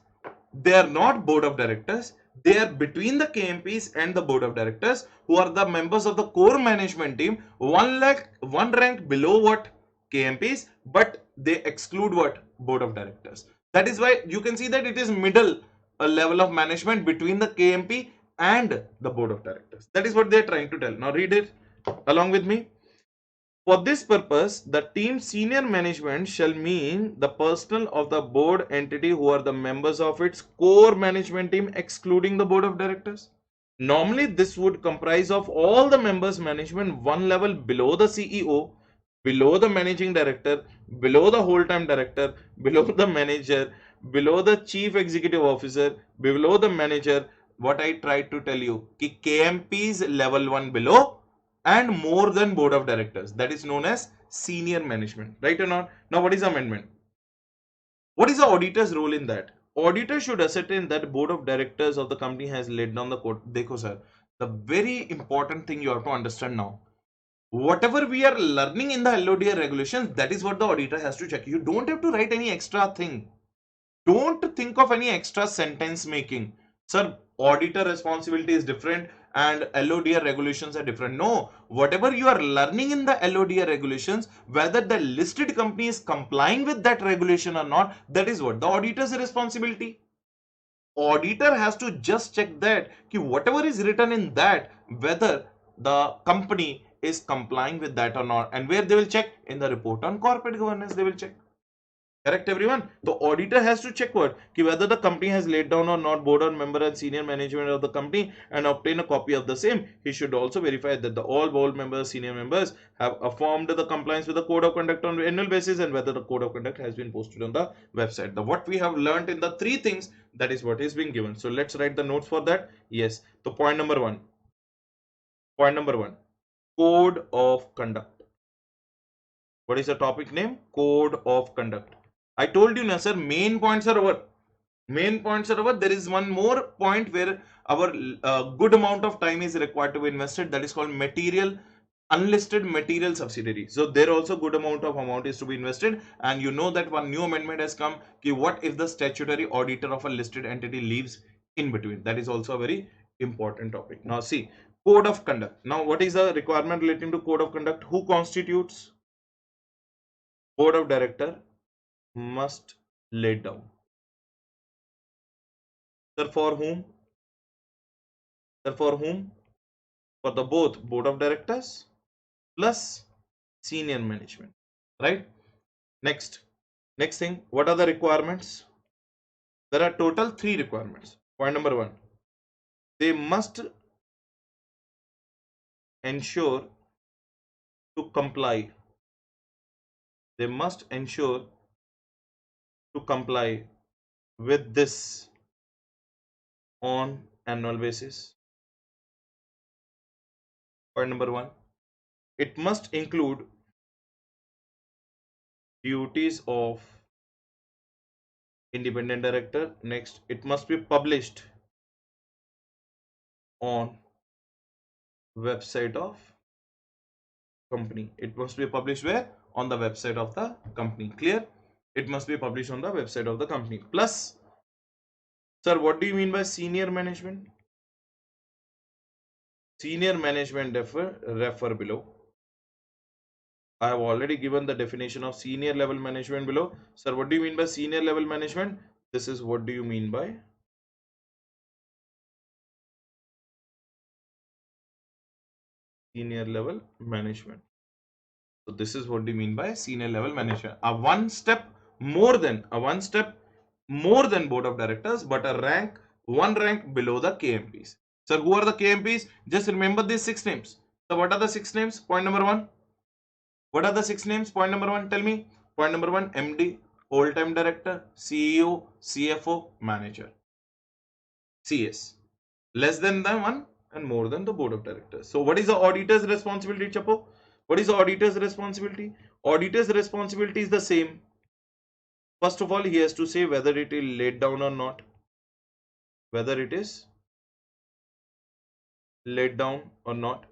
They are not board of directors. They are between the KMPs and the board of directors, who are the members of the core management team, one rank below what? KMPs, but they exclude what? Board of directors. That is why you can see that it is middle level of management between the KMP and the board of directors. That is what they are trying to tell. Now read it along with me. For this purpose, the team senior management shall mean the personnel of the board entity who are the members of its core management team, excluding the board of directors. Normally, this would comprise of all the members management one level below the CEO, below the managing director, below the whole-time director, below the manager, below the chief executive officer, below the manager. What I tried to tell you, ki KMPs level 1 below and more than board of directors. That is known as senior management, right or not? Now, what is amendment? What is the auditor's role in that? Auditor should ascertain that board of directors of the company has laid down the code. Dekho sir, the very important thing you have to understand now. Whatever we are learning in the LODR regulations, that is what the auditor has to check. You don't have to write any extra thing. Don't think of any extra sentence making. Sir, auditor responsibility is different and LODR regulations are different. No, whatever you are learning in the LODR regulations, whether the listed company is complying with that regulation or not, that is what the auditor's responsibility. Auditor has to just check that whatever is written in that, whether the company is complying with that or not, and where they will check in the report on corporate governance, they will check. Correct, everyone? The auditor has to check what? Whether the company has laid down or not board or member and senior management of the company and obtain a copy of the same. He should also verify that all board members, senior members have affirmed the compliance with the code of conduct on annual basis and whether the code of conduct has been posted on the website. What we have learned in the three things, that is what is being given. So let's write the notes for that. Yes. So point number one. Point number one. Code of conduct. What is the topic name? Code of conduct. I told you, na sir, main points are over. Main points are over. There is one more point where our good amount of time is required to be invested. That is called material, unlisted material subsidiary. So there also good amount is to be invested. And you know that one new amendment has come. Ki what if the statutory auditor of a listed entity leaves in between? That is also a very important topic. Now see, code of conduct. Now what is the requirement relating to code of conduct? Who constitutes? Board of director must lay down. Sir, for whom? Sir, for whom? For the both board of directors plus senior management, right? Next thing, what are the requirements? There are total 3 requirements. Point number 1, they must ensure to comply. They must ensure to comply with this on annual basis. Point number 1, it must include duties of independent director. Next, it must be published on website of company. It must be published where? On the website of the company. Clear? It must be published on the website of the company. Plus, sir, what do you mean by senior management? Senior management refer below. I have already given the definition of senior level management below. Sir, what do you mean by senior level management? This is what do you mean by senior level management. So this is what do you mean by senior level management. A one step more than board of directors, but one rank below the KMPs. Sir, who are the KMPs? Just remember these 6 names. So what are the 6 names? Point number 1. What are the 6 names? Point number 1. Tell me. Point number 1, MD, whole-time director, CEO, CFO, manager. CS. Less than the one and more than the board of directors. So what is the auditor's responsibility, Chapo? What is the auditor's responsibility? Auditor's responsibility is the same. First of all, he has to say whether it is laid down or not. Whether it is laid down or not.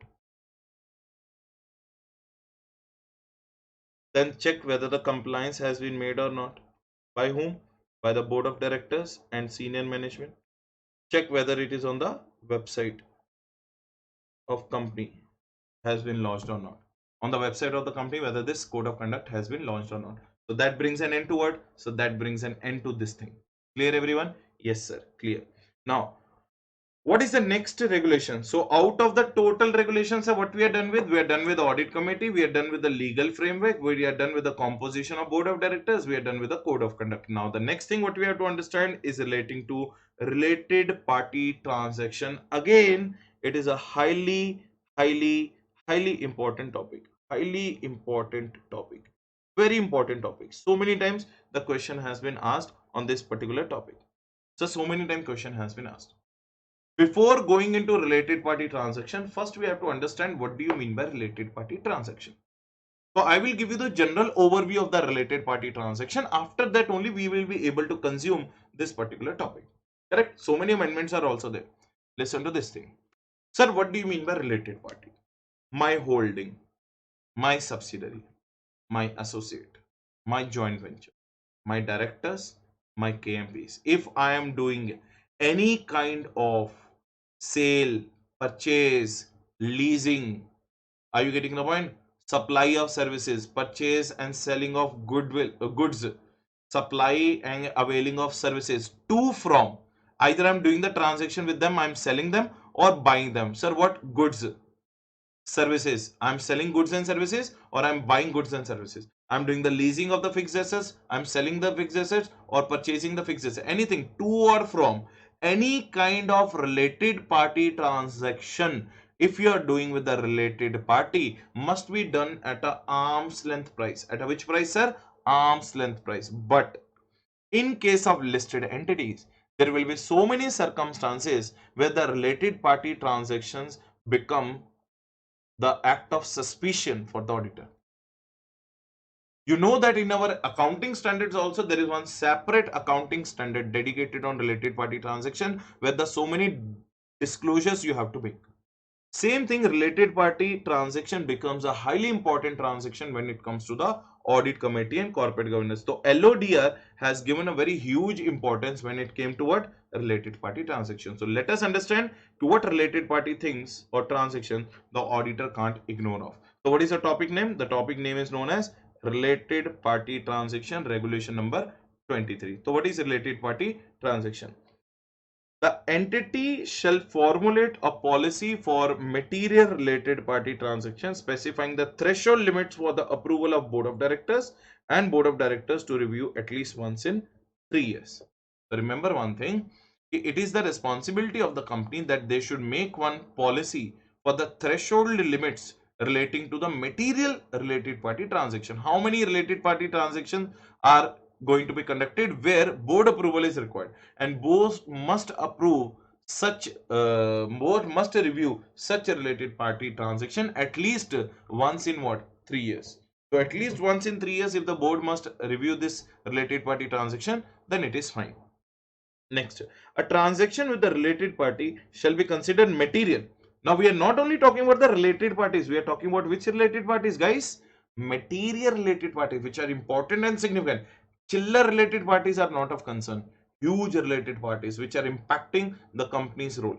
Then check whether the compliance has been made or not. By whom? By the board of directors and senior management. Check whether it is on the website of company has been launched or not. On the website of the company, whether this code of conduct has been launched or not. So that brings an end to what? So that brings an end to this thing. Clear, everyone? Yes, sir. Clear. Now, What is the next regulation? So out of the total regulations, what we are done with? We are done with the audit committee, we are done with the legal framework, we are done with the composition of board of directors, we are done with the code of conduct. Now the next thing what we have to understand is relating to related party transaction. Again, it is a highly important topic. Highly important topic. Very important topic. So many times the question has been asked on this particular topic. So many times question has been asked. Before going into related party transaction, first we have to understand what do you mean by related party transaction. So I will give you the general overview of the related party transaction. After that only we will be able to consume this particular topic. Correct? So many amendments are also there. Listen to this thing. Sir, what do you mean by related party? My holding, my subsidiary, my associate, my joint venture, my directors, my KMPs. If I am doing any kind of sale, purchase, leasing, are you getting the point? Supply of services, purchase and selling of goods, supply and availing of services to from. Either I'm doing the transaction with them, I'm selling them or buying them. Sir, what goods? Services. I'm selling goods and services or I'm buying goods and services. I'm doing the leasing of the fixed assets, I'm selling the fixed assets or purchasing the fixed assets. Anything to or from. Any kind of related party transaction, if you are doing with the related party, must be done at a arm's length price. At a which price, sir? Arm's length price. But in case of listed entities, there will be so many circumstances where the related party transactions become the act of suspicion for the auditor. You know that in our accounting standards also there is one separate accounting standard dedicated on related party transaction where the so many disclosures you have to make. Same thing, related party transaction becomes a highly important transaction when it comes to the audit committee and corporate governance. So LODR has given a very huge importance when it came to what? Related party transaction. So let us understand to what related party things or transaction the auditor can't ignore of. So what is the topic name? The topic name is known as related party transaction regulation number 23. So what is related party transaction? The entity shall formulate a policy for material related party transactions specifying the threshold limits for the approval of board of directors and board of directors to review at least once in 3 years. So remember one thing, it is the responsibility of the company that they should make one policy for the threshold limits relating to the material related party transaction. How many related party transactions are going to be conducted where board approval is required, and board must approve such board must review such a related party transaction at least once in what? 3 years. So at least once in 3 years if the board must review this related party transaction, then it is fine. Next, a transaction with the related party shall be considered material. Now we are not only talking about the related parties, we are talking about which related parties, guys? Material related parties, which are important and significant. Chiller related parties are not of concern. Huge related parties, which are impacting the company's role.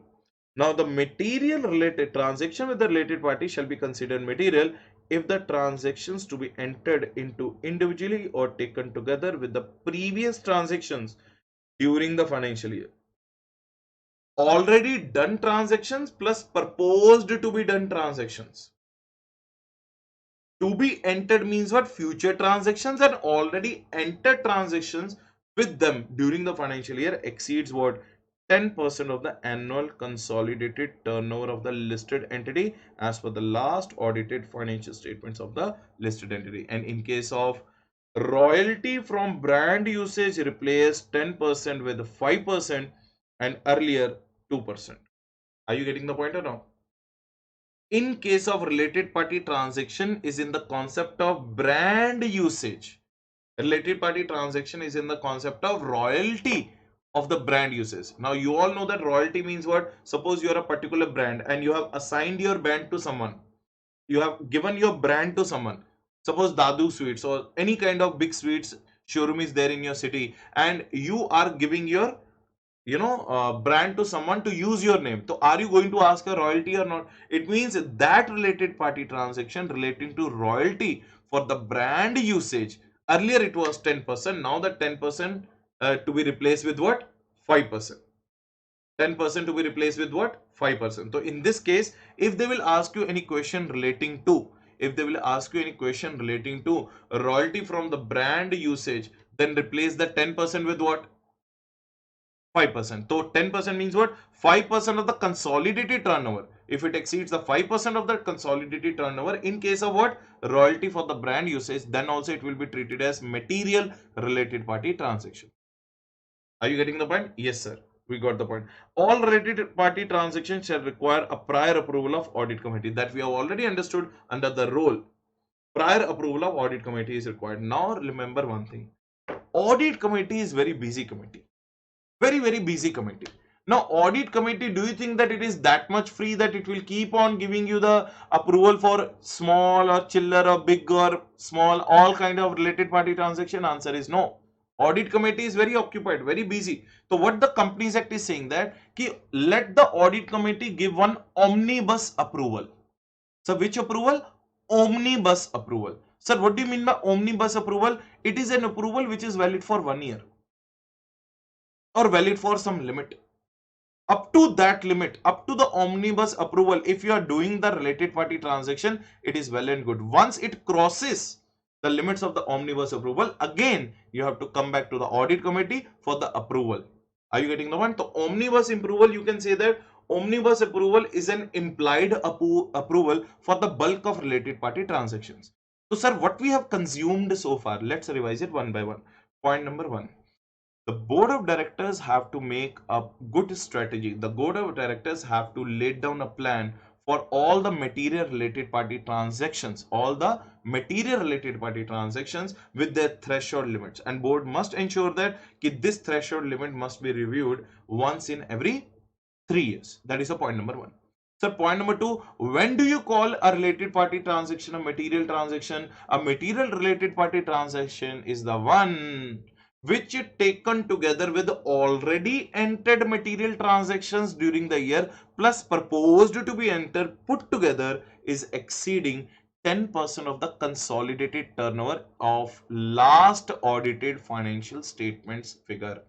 Now the material related transaction with the related party shall be considered material if the transactions to be entered into individually or taken together with the previous transactions during the financial year. Already done transactions plus proposed to be done transactions. To be entered means what? Future transactions, and already entered transactions with them during the financial year exceeds what? 10% of the annual consolidated turnover of the listed entity as per the last audited financial statements of the listed entity. And in case of royalty from brand usage, replace 10% with 5% and earlier 2%. Are you getting the point or no? In case of related party transaction is in the concept of brand usage. Related party transaction is in the concept of royalty of the brand usage. Now you all know that royalty means what? Suppose you are a particular brand and you have assigned your brand to someone. You have given your brand to someone. Suppose Dadu Sweets or any kind of big sweets showroom is there in your city, and you are giving your brand to someone to use your name. So are you going to ask a royalty or not? It means that related party transaction relating to royalty for the brand usage. Earlier it was 10%, now that 10% to be replaced with what? 5%. 10% to be replaced with what? 5%. So in this case, if they will ask you any question relating to, royalty from the brand usage, then replace the 10% with what? 5%. So 10% means what? 5% of the consolidated turnover. If it exceeds the 5% of the consolidated turnover, in case of what? Royalty for the brand usage, then also it will be treated as material related party transaction. Are you getting the point? Yes, sir. We got the point. All related party transactions shall require a prior approval of audit committee. That we have already understood under the role. Prior approval of audit committee is required. Now remember one thing. Audit committee is very busy committee. Very busy committee. Now audit committee, do you think that it is that much free that it will keep on giving you the approval for small or chiller or big or small, all kind of related party transaction? Answer is no. Audit committee is very occupied, very busy. So what the Companies Act is saying that let the audit committee give one omnibus approval. So which approval? Omnibus approval. Sir, what do you mean by omnibus approval? It is an approval which is valid for 1 year or valid for some limit. Up to that limit, up to the omnibus approval, if you are doing the related party transaction, it is well and good. Once it crosses the limits of the omnibus approval, again you have to come back to the audit committee for the approval. Are you getting the point? So omnibus approval, you can say that omnibus approval is an implied approval for the bulk of related party transactions. So sir, what we have consumed so far, let's revise it one by one. Point number one. The board of directors have to make a good strategy. The board of directors have to lay down a plan for all the material related party transactions, with their threshold limits, and board must ensure that this threshold limit must be reviewed once in every 3 years. That is a point number one. So point number two, when do you call a related party transaction a material transaction? A material related party transaction is the one which is taken together with already entered material transactions during the year plus proposed to be entered put together is exceeding 10% of the consolidated turnover of last audited financial statements figure.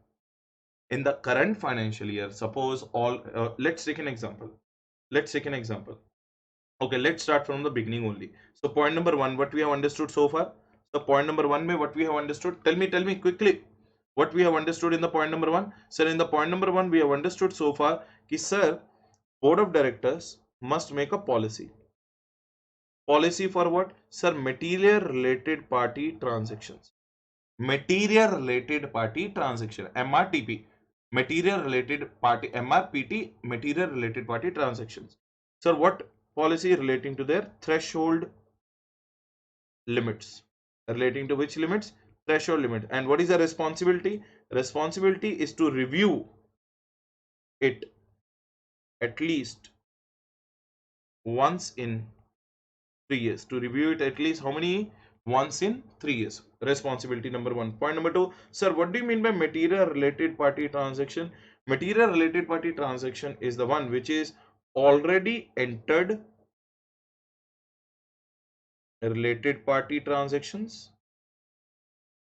In the current financial year, suppose let's take an example. Okay, let's start from the beginning only. So point number one, what we have understood so far. So point number one, what we have understood, tell me quickly what we have understood in the point number one. Sir, in the point number one, we have understood so far कि sir, board of directors must make a policy. Policy for what? Sir, material related party transactions. Material related party transaction, MRTP. Material related party, MRPT, material related party transactions. Sir, what policy relating to their threshold limits? Relating to which limits? Threshold limit. And what is the responsibility? Responsibility is to review it at least once in 3 years. To review it at least how many? Once in 3 years. Responsibility number one. Point number two, sir, what do you mean by material related party transaction? Material related party transaction is the one which is already entered related party transactions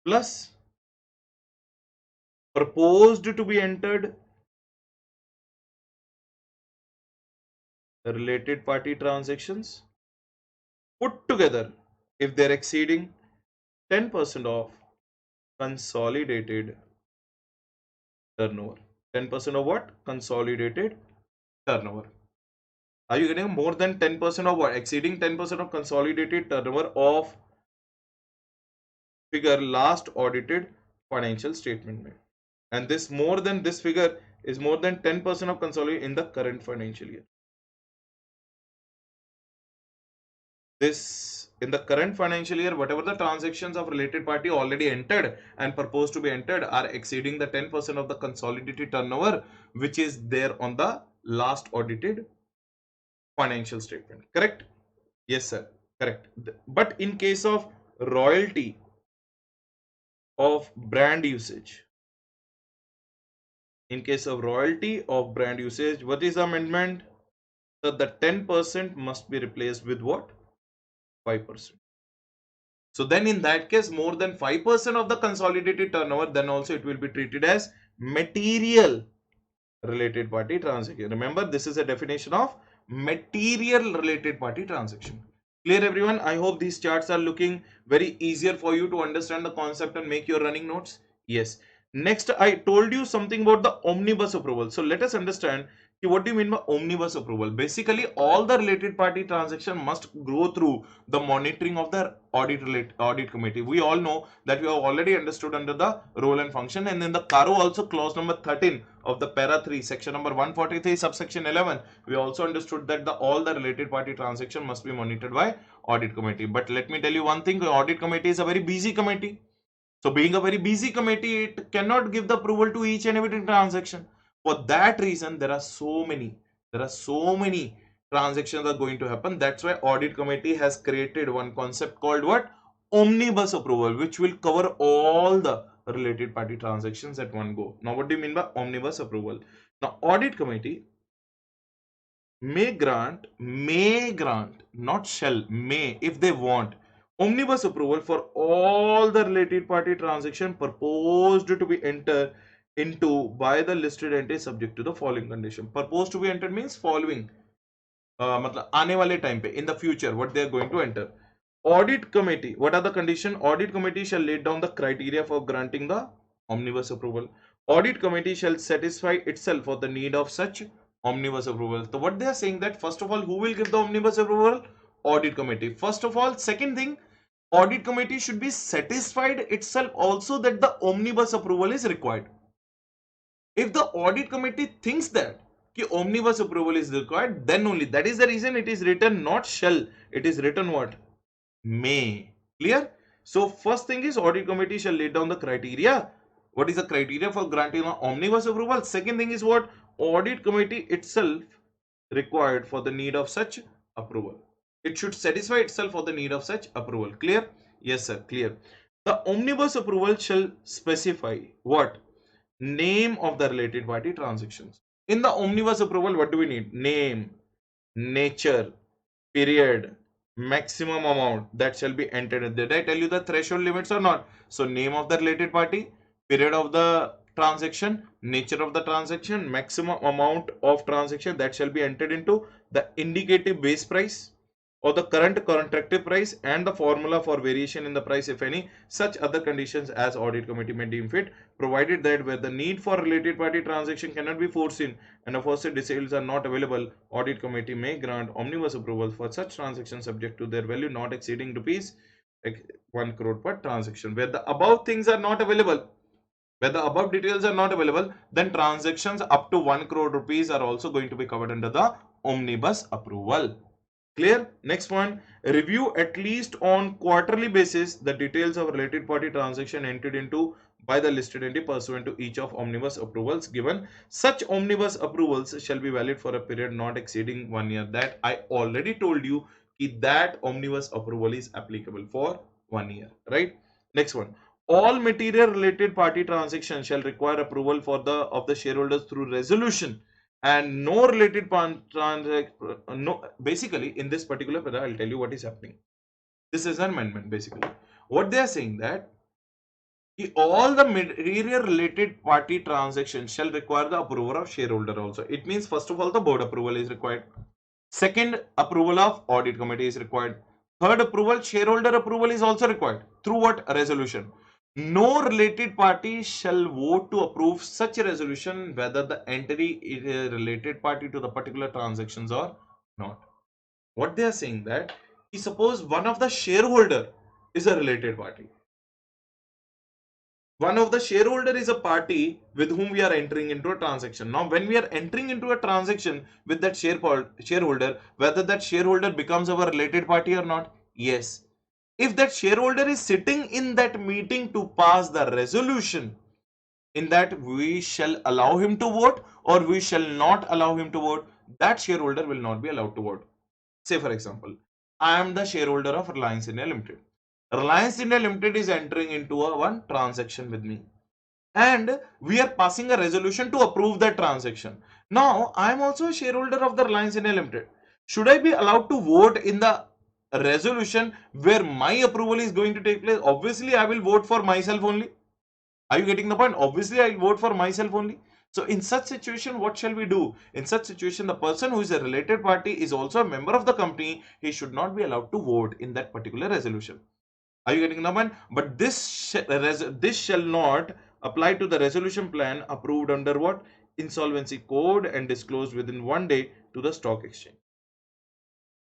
plus proposed to be entered related party transactions put together if they're exceeding 10% of consolidated turnover. 10% of what? Consolidated turnover. Are you getting more than 10% of what? Exceeding 10% of consolidated turnover of figure last audited financial statement. And this figure is more than 10% of consolidated in the current financial year. This in the current financial year, whatever the transactions of related party already entered and proposed to be entered are exceeding the 10% of the consolidated turnover which is there on the last audited financial statement. Correct? Yes, sir. Correct. But in case of royalty of brand usage, what is the amendment? So the 10% must be replaced with what? 5%. So then in that case, more than 5% of the consolidated turnover, then also it will be treated as material related party transaction. Remember, this is a definition of material related party transaction. Clear everyone? I hope these charts are looking very easier for you to understand the concept and make your running notes. Yes. Next, I told you something about the omnibus approval. So let us understand what do you mean by omnibus approval. Basically, all the related party transaction must go through the monitoring of the audit committee. We all know that we have already understood under the role and function, and in the CARO also clause number 13 of the para 3 section number 143 subsection 11, we also understood that all the related party transaction must be monitored by audit committee. But let me tell you one thing, the audit committee is a very busy committee. So being a very busy committee, it cannot give the approval to each and every transaction. For that reason, there are so many transactions are going to happen. That's why audit committee has created one concept called what? Omnibus approval, which will cover all the related party transactions at one go. Now, what do you mean by omnibus approval? Now, audit committee may grant, not shall, may, if they want, omnibus approval for all the related party transaction proposed to be entered into by the listed entity subject to the following condition. Proposed to be entered means following, मतलब आने वाले time पे, in the future, what they are going to enter. Audit committee, what are the conditions? Audit committee shall lay down the criteria for granting the omnibus approval. Audit committee shall satisfy itself for the need of such omnibus approval. So what they are saying that first of all, who will give the omnibus approval? Audit committee. First of all, second thing, audit committee should be satisfied itself also that the omnibus approval is required. If the audit committee thinks that omnibus approval is required, then only, that is the reason it is written not shall, it is written what? May. Clear? So first thing is audit committee shall lay down the criteria. What is the criteria for granting an omnibus approval? Second thing is what? Audit committee itself required for the need of such approval. It should satisfy itself for the need of such approval. Clear? Yes, sir. Clear. The omnibus approval shall specify what? Name of the related party transactions. In the omnibus approval, what do we need? Name, nature, period, maximum amount that shall be entered. Did I tell you the threshold limits or not? So name of the related party, period of the transaction, nature of the transaction, maximum amount of transaction that shall be entered into, the indicative base price or the current contractive price, and the formula for variation in the price, if any, such other conditions as audit committee may deem fit, provided that where the need for related party transaction cannot be foreseen and aforesaid details are not available, audit committee may grant omnibus approval for such transactions subject to their value not exceeding rupees 1 crore per transaction. Where the above things are not available, where the above details are not available, then transactions up to 1 crore rupees are also going to be covered under the omnibus approval. Clear? Next point, review at least on quarterly basis the details of related party transaction entered into by the listed entity pursuant to each of omnibus approvals given. Such omnibus approvals shall be valid for a period not exceeding 1 year. That I already told you that omnibus approval is applicable for 1 year, right? Next one, all material related party transactions shall require approval for the shareholders through resolution, and no related no, basically in this particular para I'll tell you what is happening. This is an amendment. Basically what they are saying that all the material related party transactions shall require the approval of shareholder also. It means first of all the board approval is required, second approval of audit committee is required, third approval, shareholder approval is also required through what? A resolution. No related party shall vote to approve such a resolution whether the entity is a related party to the particular transactions or not. What they are saying that, suppose one of the shareholder is a related party. One of the shareholder is a party with whom we are entering into a transaction. Now, when we are entering into a transaction with that shareholder, whether that shareholder becomes our related party or not? Yes. If that shareholder is sitting in that meeting to pass the resolution, in that we shall allow him to vote or we shall not allow him to vote, that shareholder will not be allowed to vote. Say for example, I am the shareholder of Reliance India Limited. Reliance India Limited is entering into one transaction with me, and we are passing a resolution to approve that transaction. Now, I am also a shareholder of the Reliance India Limited. Should I be allowed to vote in the resolution where my approval is going to take place? Obviously, I will vote for myself only. Are you getting the point? Obviously, I will vote for myself only. So in such situation, what shall we do? In such situation, the person who is a related party is also a member of the company. He should not be allowed to vote in that particular resolution. Are you getting the point? But this shall not apply to the resolution plan approved under what? Insolvency code and disclosed within 1 day to the stock exchange.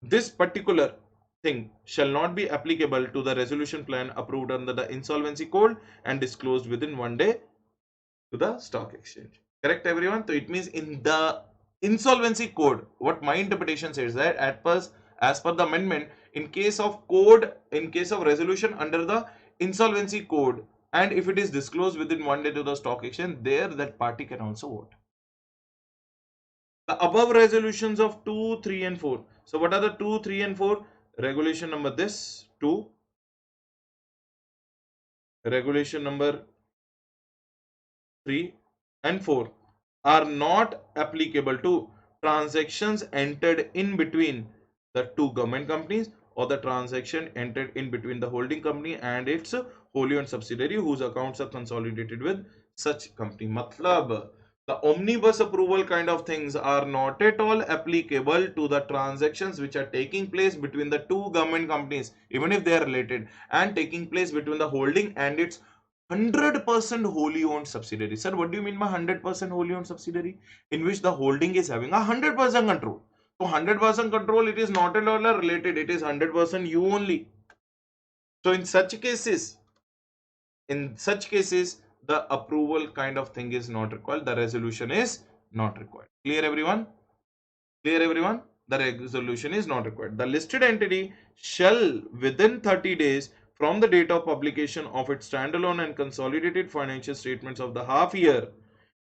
This particular thing shall not be applicable to the resolution plan approved under the insolvency code and disclosed within 1 day to the stock exchange. Correct, everyone? So it means in the insolvency code, what my interpretation says that as per the amendment, in case of resolution under the insolvency code, and if it is disclosed within 1 day to the stock exchange, there that party can also vote. The above resolutions of 2, 3 and 4. So what are the 2, 3 and 4? Regulation number this 2, regulation number 3 and 4 are not applicable to transactions entered in between the two government companies or the transaction entered in between the holding company and its wholly owned subsidiary whose accounts are consolidated with such company. Matlab, the omnibus approval kind of things are not at all applicable to the transactions which are taking place between the two government companies, even if they are related, and taking place between the holding and its 100% wholly owned subsidiary. Sir, what do you mean by 100% wholly owned subsidiary? In which the holding is having 100% control. So 100% control, it is not at all related. It is 100% you only. So in such cases, the approval kind of thing is not required. The resolution is not required. Clear, everyone? Clear, everyone? The resolution is not required. The listed entity shall, within 30 days from the date of publication of its standalone and consolidated financial statements of the half year,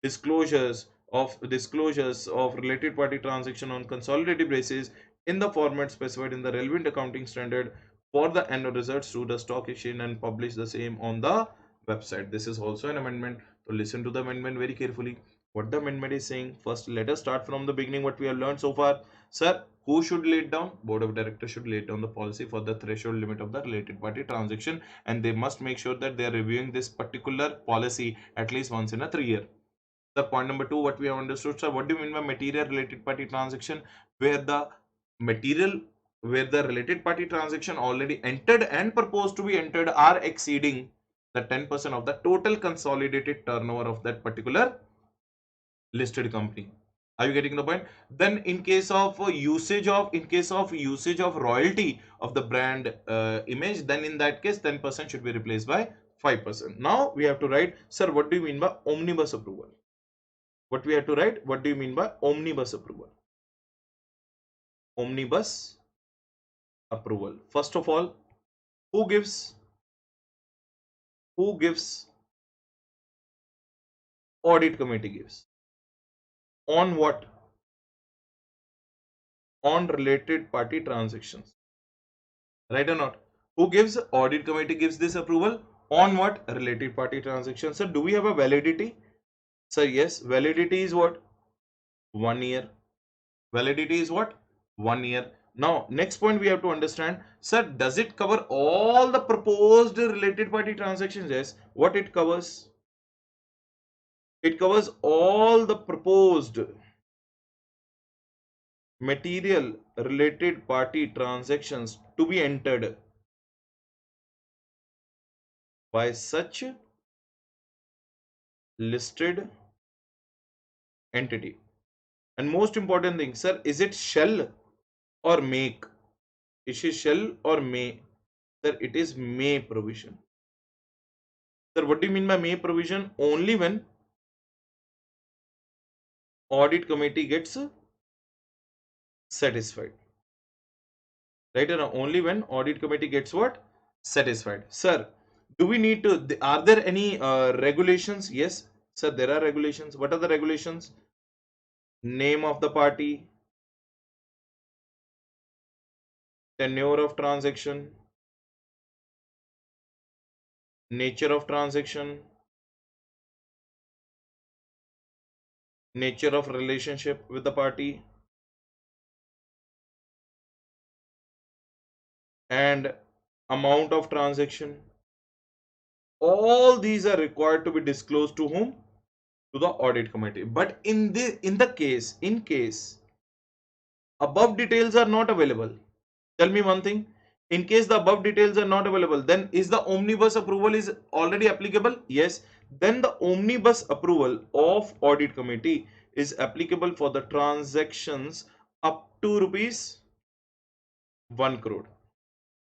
disclosures of related party transaction on consolidated basis in the format specified in the relevant accounting standard for the annual results to the stock exchange and publish the same on the website. This is also an amendment. So listen to the amendment very carefully. What the amendment is saying. First, let us start from the beginning what we have learned so far. Sir, who should lay it down? Board of directors should lay down the policy for the threshold limit of the related party transaction, and they must make sure that they are reviewing this particular policy at least once in a 3 year. The point number 2, what we have understood, sir, what do you mean by material related party transaction? Where the material, where the related party transaction already entered and proposed to be entered are exceeding the 10% of the total consolidated turnover of that particular listed company. Are you getting the point? Then in case of usage of royalty of the brand image, then in that case 10% should be replaced by 5%. Now we have to write, sir, what do you mean by omnibus approval? What we have to write? What do you mean by omnibus approval? Omnibus approval. First of all, who gives audit committee gives on what? On related party transactions, right or not? Who gives? Audit committee gives this approval on what? Related party transactions. So do we have a validity? Sir, yes. Validity is what? 1 year. Validity is what? 1 year. Now, next point we have to understand, sir, does it cover all the proposed related party transactions? Yes. What it covers? It covers all the proposed material related party transactions to be entered by such listed entity. And most important thing, sir, is it shall or make? Is it shall or may? Sir, it is may provision. Sir, what do you mean by may provision? Only when audit committee gets satisfied. Right? Only when audit committee gets what? Satisfied. Sir, do we need to, are there any regulations? Yes, sir, there are regulations. What are the regulations? Name of the party, tenure of transaction, nature of transaction, nature of relationship with the party, and amount of transaction. All these are required to be disclosed to whom? to the audit committee. But in case above details are not available, tell me one thing. In case the above details are not available, then is the omnibus approval is already applicable? Yes. Then the omnibus approval of audit committee is applicable for the transactions up to rupees 1 crore.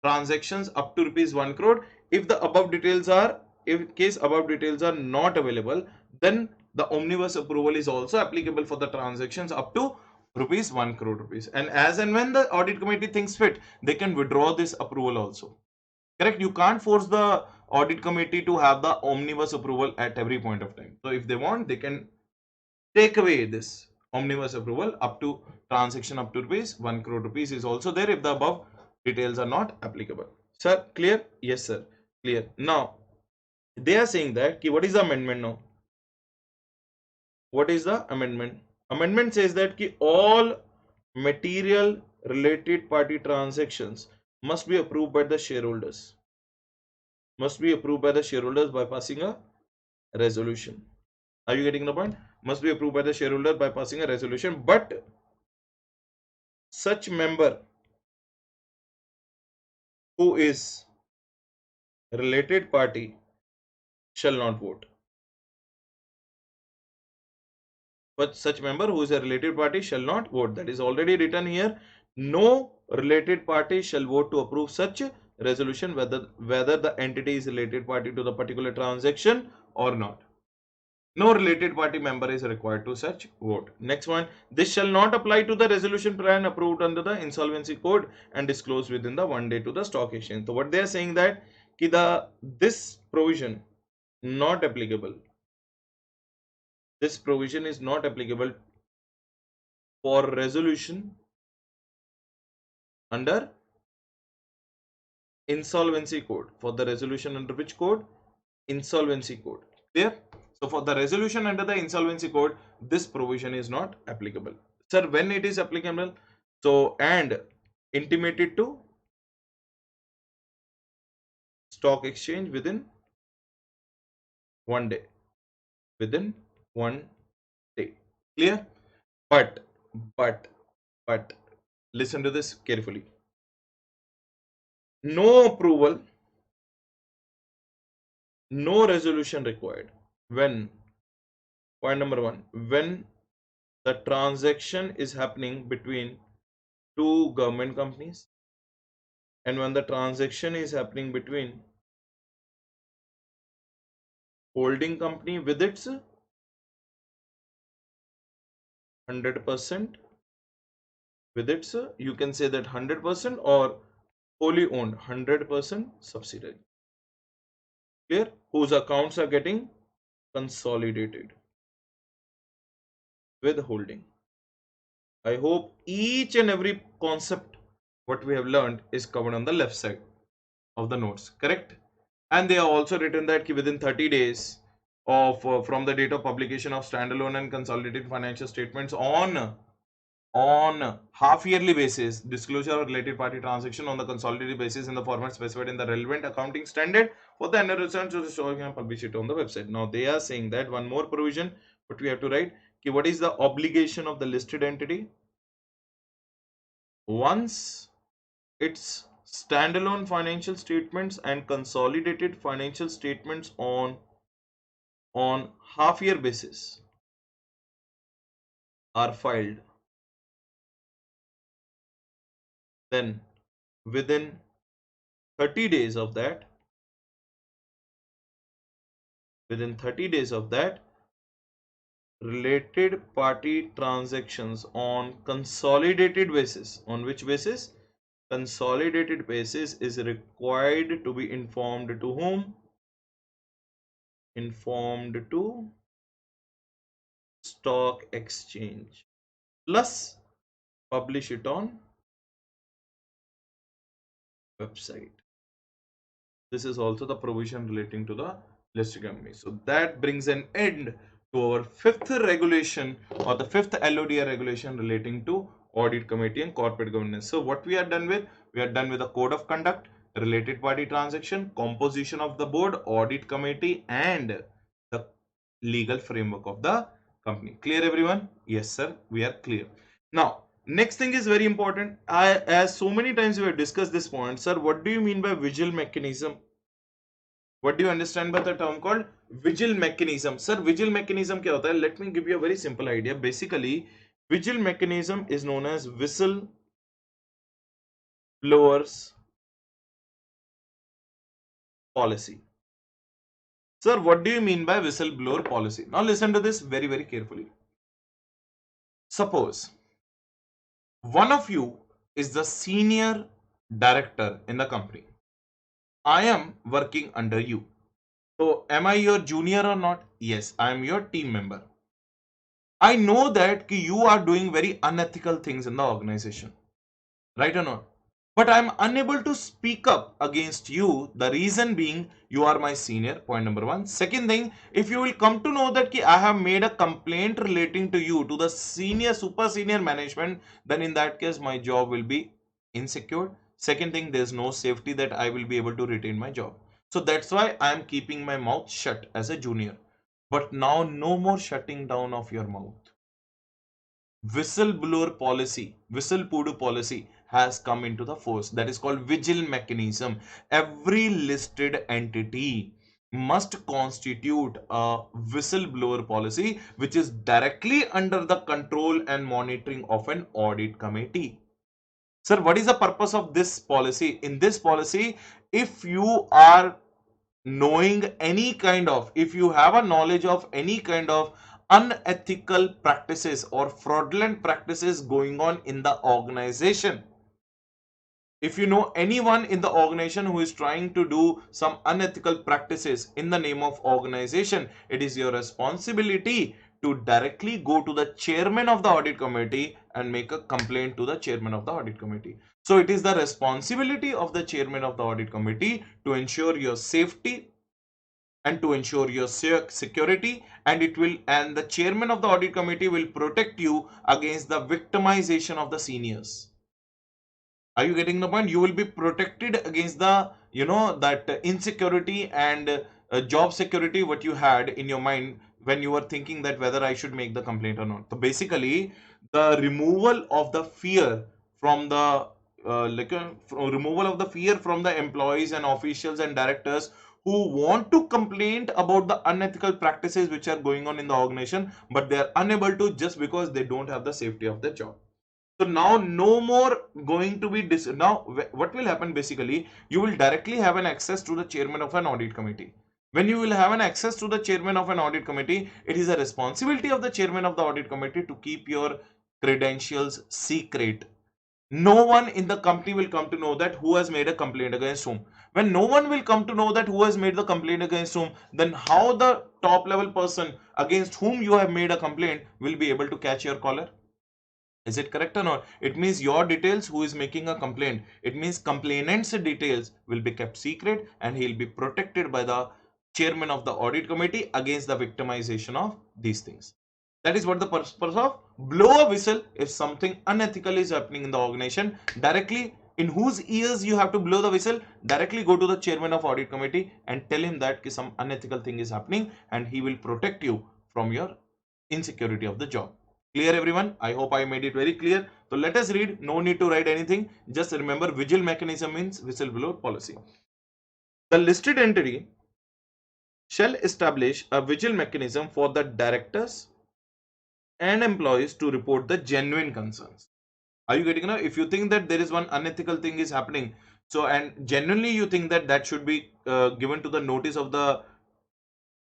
Transactions up to rupees 1 crore. If the above details are, in case above details are not available, then the omnibus approval is also applicable for the transactions up to rupees 1 crore rupees. And as and when the audit committee thinks fit, they can withdraw this approval also. Correct? You can't force the audit committee to have the omnibus approval at every point of time. So if they want, they can take away this omnibus approval up to transaction up to rupees 1 crore rupees is also there if the above details are not applicable. Sir, clear? Yes, sir. Clear. Now, they are saying that what is the amendment now? What is the amendment? Amendment says that all material related party transactions must be approved by the shareholders. Must be approved by the shareholders by passing a resolution. Are you getting the point? Must be approved by the shareholder by passing a resolution, but such member who is related party shall not vote. But such member who is a related party shall not vote. That is already written here. No related party shall vote to approve such resolution, whether the entity is related party to the particular transaction or not. No related party member is required to such vote. Next one, this shall not apply to the resolution plan approved under the insolvency code and disclosed within the 1 day to the stock exchange. So what they are saying that this provision not applicable. This provision is not applicable for resolution under insolvency code. For the resolution under which code? Insolvency code. Clear? So for the resolution under the insolvency code, this provision is not applicable. Sir, when it is applicable? So, and intimated to stock exchange within 1 day. Within 1 day. Clear? But listen to this carefully. No approval, no resolution required when, point number 1, when the transaction is happening between two government companies, and when the transaction is happening between holding company with its 100%, with its, you can say that 100% or wholly owned 100% subsidiary. Clear? Whose accounts are getting consolidated with holding. I hope each and every concept what we have learned is covered on the left side of the notes, correct? And they are also written that within 30 days of from the date of publication of standalone and consolidated financial statements on half yearly basis, disclosure of related party transaction on the consolidated basis in the format specified in the relevant accounting standard for the annual returns to the stock and publish it on the website. Now they are saying that one more provision, but we have to write what is the obligation of the listed entity once its standalone financial statements and consolidated financial statements on half year basis are filed, then within 30 days of that, related party transactions on consolidated basis, on which basis? Consolidated basis is required to be informed to whom? Informed to stock exchange, plus publish it on website. This is also the provision relating to the listed company. So that brings an end to our fifth regulation or the fifth LODR regulation relating to audit committee and corporate governance. So what we are done with? We are done with the code of conduct, related party transaction, composition of the board, audit committee, and the legal framework of the company. Clear everyone? Yes sir, we are clear. Now next thing is very important. As so many times we have discussed this point, sir, what do you mean by vigil mechanism? What do you understand by the term called vigil mechanism? Sir, vigil mechanism क्या होता है? Let me give you a very simple idea. Basically, vigil mechanism is known as whistle blowers policy. Sir, what do you mean by whistleblower policy? Now listen to this very, very carefully. Suppose one of you is the senior director in the company. I am working under you. So am I your junior or not? Yes, I am your team member. I know that you are doing very unethical things in the organization. Right or not? But I am unable to speak up against you. The reason being, you are my senior, point number one. Second thing, if you will come to know that I have made a complaint relating to you to the senior, super senior management, then in that case, my job will be insecure. Second thing, there's no safety that I will be able to retain my job. So that's why I am keeping my mouth shut as a junior. But now, no more shutting down of your mouth. Whistleblower policy, whistle policy has come into the force. That is called vigil mechanism. Every listed entity must constitute a whistleblower policy which is directly under the control and monitoring of an audit committee. Sir, what is the purpose of this policy? In this policy, if you are knowing any kind of, if you have a knowledge of any kind of unethical practices or fraudulent practices going on in the organization, if you know anyone in the organization who is trying to do some unethical practices in the name of organization, it is your responsibility to directly go to the chairman of the audit committee and make a complaint to the chairman of the audit committee. So it is the responsibility of the chairman of the audit committee to ensure your safety and to ensure your security, and the chairman of the audit committee will protect you against the victimization of the seniors. Are you getting the point? You will be protected against the that insecurity and job security what you had in your mind when you were thinking that whether I should make the complaint or not. So basically, the removal of the fear from the removal of the fear from the employees and officials and directors who want to complain about the unethical practices which are going on in the organization, but they are unable to just because they don't have the safety of their job. So now no more going to be now what will happen? Basically, you will directly have an access to the chairman of an audit committee. When you will have an access to the chairman of an audit committee, it is a responsibility of the chairman of the audit committee to keep your credentials secret. No one in the company will come to know that who has made a complaint against whom. When no one will come to know that who has made the complaint against whom, then how the top level person against whom you have made a complaint will be able to catch your collar? Is it correct or not? It means your details, who is making a complaint, it means complainant's details will be kept secret and he'll be protected by the chairman of the audit committee against the victimization of these things. That is what the purpose of blow a whistle. If something unethical is happening in the organization, directly in whose ears you have to blow the whistle, directly go to the chairman of audit committee and tell him that some unethical thing is happening and he will protect you from your insecurity of the job. Clear everyone? I hope I made it very clear. So let us read. No need to write anything. Just remember, vigil mechanism means whistleblower policy. The listed entity shall establish a vigil mechanism for the directors and employees to report the genuine concerns. Are you getting now? If you think that there is one unethical thing is happening, so and genuinely you think that that should be given to the notice of the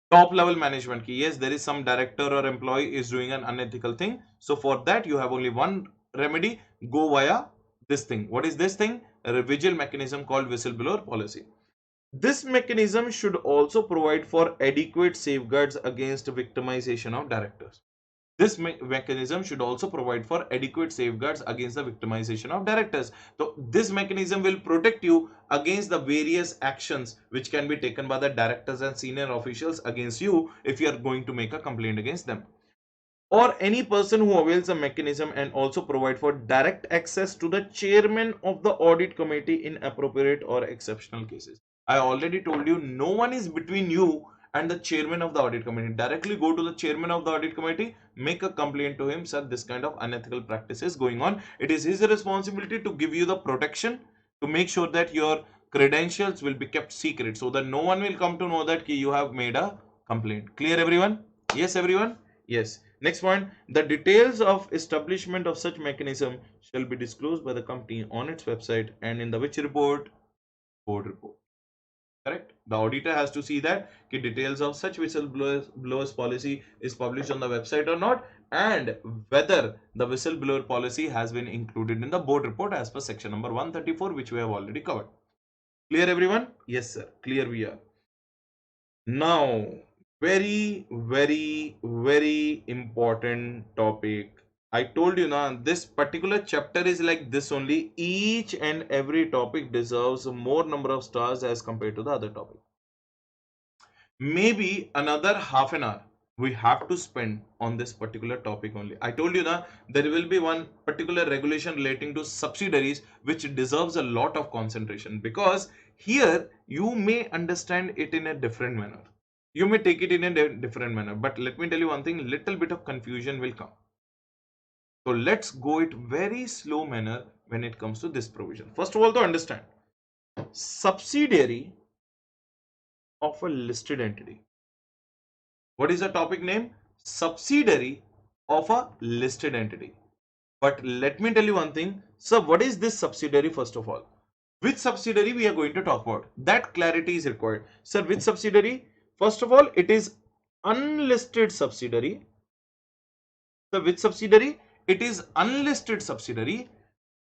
top level management ki yes, there is some director or employee is doing an unethical thing. So for that you have only one remedy, go via this thing. What is this thing? A vigil mechanism called whistleblower policy. This mechanism should also provide for adequate safeguards against victimization of directors. This mechanism should also provide for adequate safeguards against the victimization of directors. So this mechanism will protect you against the various actions which can be taken by the directors and senior officials against you if you are going to make a complaint against them, or any person who avails a mechanism, and also provide for direct access to the chairman of the audit committee in appropriate or exceptional cases. I already told you, no one is between you and the chairman of the audit committee. Directly go to the chairman of the audit committee, make a complaint to him, sir, this kind of unethical practice is going on. It is his responsibility to give you the protection, to make sure that your credentials will be kept secret, so that no one will come to know that you have made a complaint. Clear, everyone? Yes, everyone? Yes. Next point, the details of establishment of such mechanism shall be disclosed by the company on its website and in the which report? Board report. Correct. The auditor has to see that the details of such whistleblowers policy is published on the website or not, and whether the whistleblower policy has been included in the board report as per section number 134, which we have already covered. Clear, everyone? Yes, sir. Clear we are. Now, very important topic. I told you now, this particular chapter is like this only. Each and every topic deserves more number of stars as compared to the other topic. Maybe another half an hour we have to spend on this particular topic only. I told you now, there will be one particular regulation relating to subsidiaries which deserves a lot of concentration, because here you may understand it in a different manner. You may take it in a different manner, but let me tell you one thing, little bit of confusion will come. So let's go it very slow manner when it comes to this provision. First of all, to understand, subsidiary of a listed entity. What is the topic name? Subsidiary of a listed entity. But let me tell you one thing. So what is this subsidiary first of all? Which subsidiary we are going to talk about? That clarity is required. Sir, which subsidiary? First of all, it is unlisted subsidiary. So which subsidiary? It is unlisted subsidiary,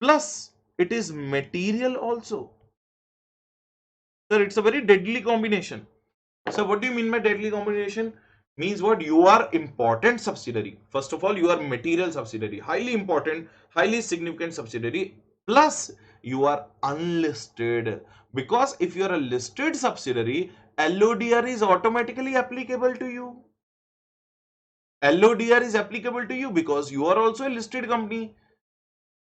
plus it is material also. Sir, it's a very deadly combination. So what do you mean by deadly combination? Means what? You are important subsidiary. First of all, you are material subsidiary, highly important, highly significant subsidiary, plus you are unlisted. Because if you are a listed subsidiary, LODR is automatically applicable to you. LODR is applicable to you because you are also a listed company.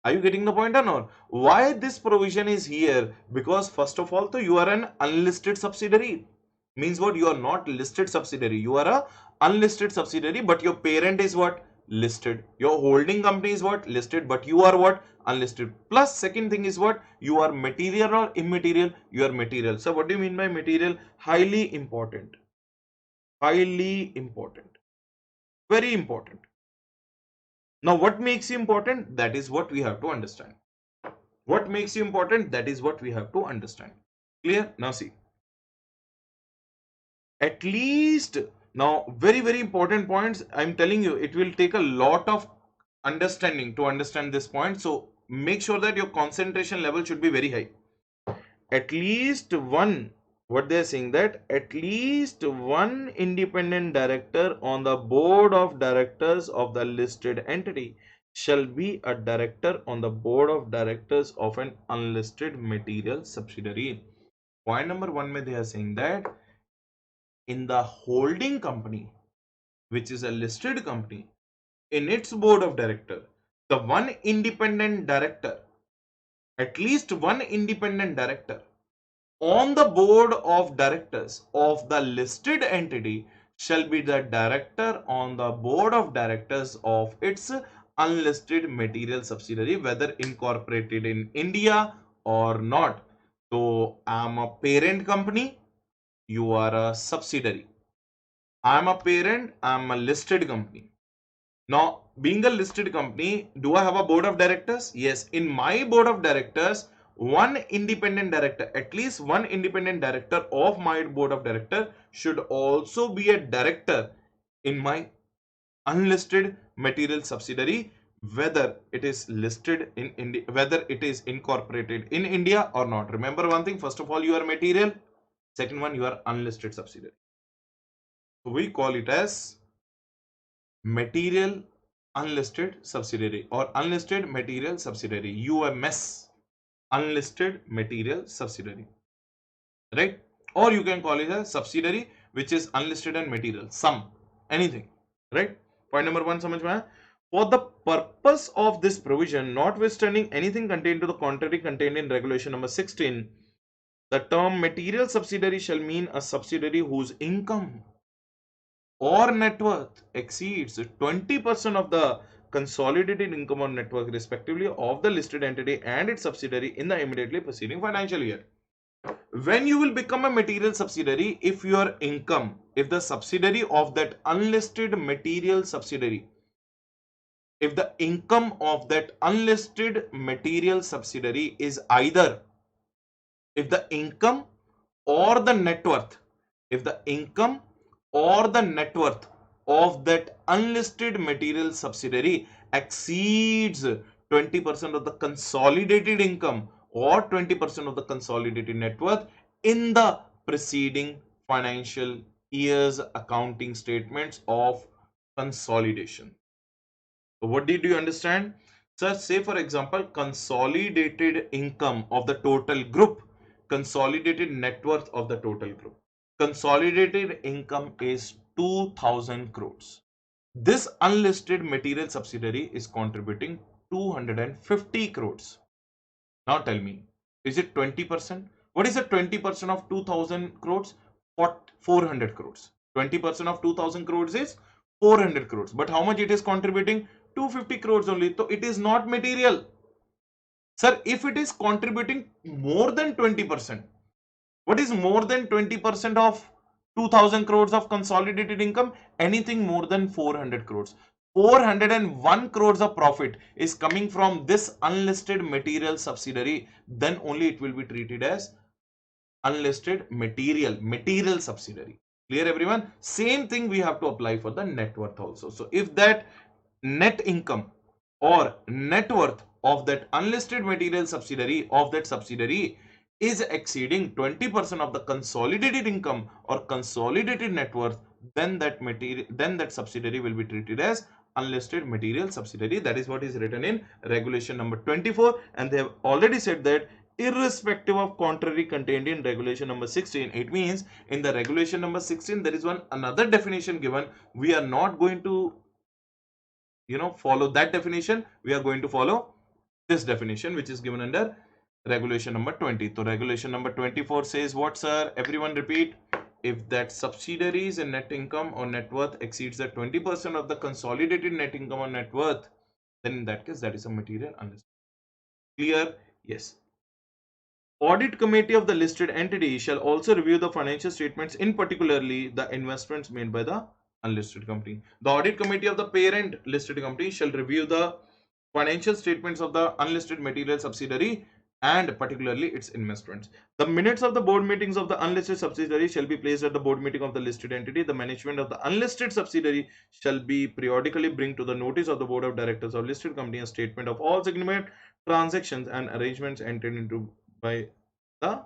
Are you getting the point or not? Why this provision is here? Because first of all, you are an unlisted subsidiary. Means what? You are not listed subsidiary. You are a unlisted subsidiary, but your parent is what? Listed. Your holding company is what? Listed, but you are what? Unlisted. Plus second thing is what? You are material or immaterial? You are material. So what do you mean by material? Highly important. Highly important. Very important. Now what makes you important? That is what we have to understand. What makes you important? That is what we have to understand. Clear? Now see. At least now very important points. I'm telling you, it will take a lot of understanding to understand this point. So make sure that your concentration level should be very high. At least one, what they're saying, that at least one independent director on the board of directors of the listed entity shall be a director on the board of directors of an unlisted material subsidiary. Point number one, they are saying that in the holding company, which is a listed company, in its board of director, the one independent director, at least one independent director on the board of directors of the listed entity shall be the director on the board of directors of its unlisted material subsidiary, whether incorporated in India or not. So I am a parent company, you are a subsidiary. I am a parent, I am a listed company. Now, being a listed company, do I have a board of directors? Yes. In my board of directors, one independent director, at least one independent director of my board of director should also be a director in my unlisted material subsidiary, whether it is listed in India, whether it is incorporated in India or not. Remember one thing, first of all, you are material. Second one, you are unlisted subsidiary. So we call it as material unlisted subsidiary or unlisted material subsidiary, UMS, unlisted material subsidiary, right? Or you can call it a subsidiary which is unlisted and material, some, anything, right? Point number one, samajh mein aaya? For the purpose of this provision, notwithstanding anything contained to the contrary contained in regulation number 16, the term material subsidiary shall mean a subsidiary whose income or net worth exceeds 20% of the consolidated income or net worth respectively of the listed entity and its subsidiary in the immediately preceding financial year. When you will become a material subsidiary, if your income, if the subsidiary of that unlisted material subsidiary, if the income of that unlisted material subsidiary is either, if the income or the net worth, if the income or the net worth of that unlisted material subsidiary exceeds 20% of the consolidated income or 20% of the consolidated net worth in the preceding financial year's accounting statements of consolidation. So what did you understand? Sir, say for example, consolidated income of the total group, consolidated net worth of the total group. Consolidated income is 2000 crores. This unlisted material subsidiary is contributing 250 crores. Now tell me, is it 20%? What is the 20% of 2000 crores? 400 crores. 20% of 2000 crores is 400 crores. But how much it is contributing? 250 crores only. So it is not material. Sir, if it is contributing more than 20%, what is more than 20% of 2000 crores of consolidated income? Anything more than 400 crores. 401 crores of profit is coming from this unlisted material subsidiary, then only it will be treated as unlisted material subsidiary. Clear everyone? Same thing we have to apply for the net worth also. So if that net income or net worth of that unlisted material subsidiary of that subsidiary is exceeding 20% of the consolidated income or consolidated net worth, then that subsidiary will be treated as unlisted material subsidiary. That is what is written in regulation number 24, and they have already said that irrespective of contrary contained in regulation number 16. It means in the regulation number 16 there is one another definition given. We are not going to follow that definition. We are going to follow this definition which is given under regulation number 20. So regulation number 24 says what, sir? Everyone repeat. If that subsidiaries and net income or net worth exceeds the 20% of the consolidated net income or net worth, then in that case that is a material unlisted. Clear? Yes. Audit committee of the listed entity shall also review the financial statements, in particularly the investments made by the unlisted company. The audit committee of the parent listed company shall review the financial statements of the unlisted material subsidiary and particularly its investments. The minutes of the board meetings of the unlisted subsidiary shall be placed at the board meeting of the listed entity. The management of the unlisted subsidiary shall be periodically bring to the notice of the board of directors of listed company a statement of all significant transactions and arrangements entered into by the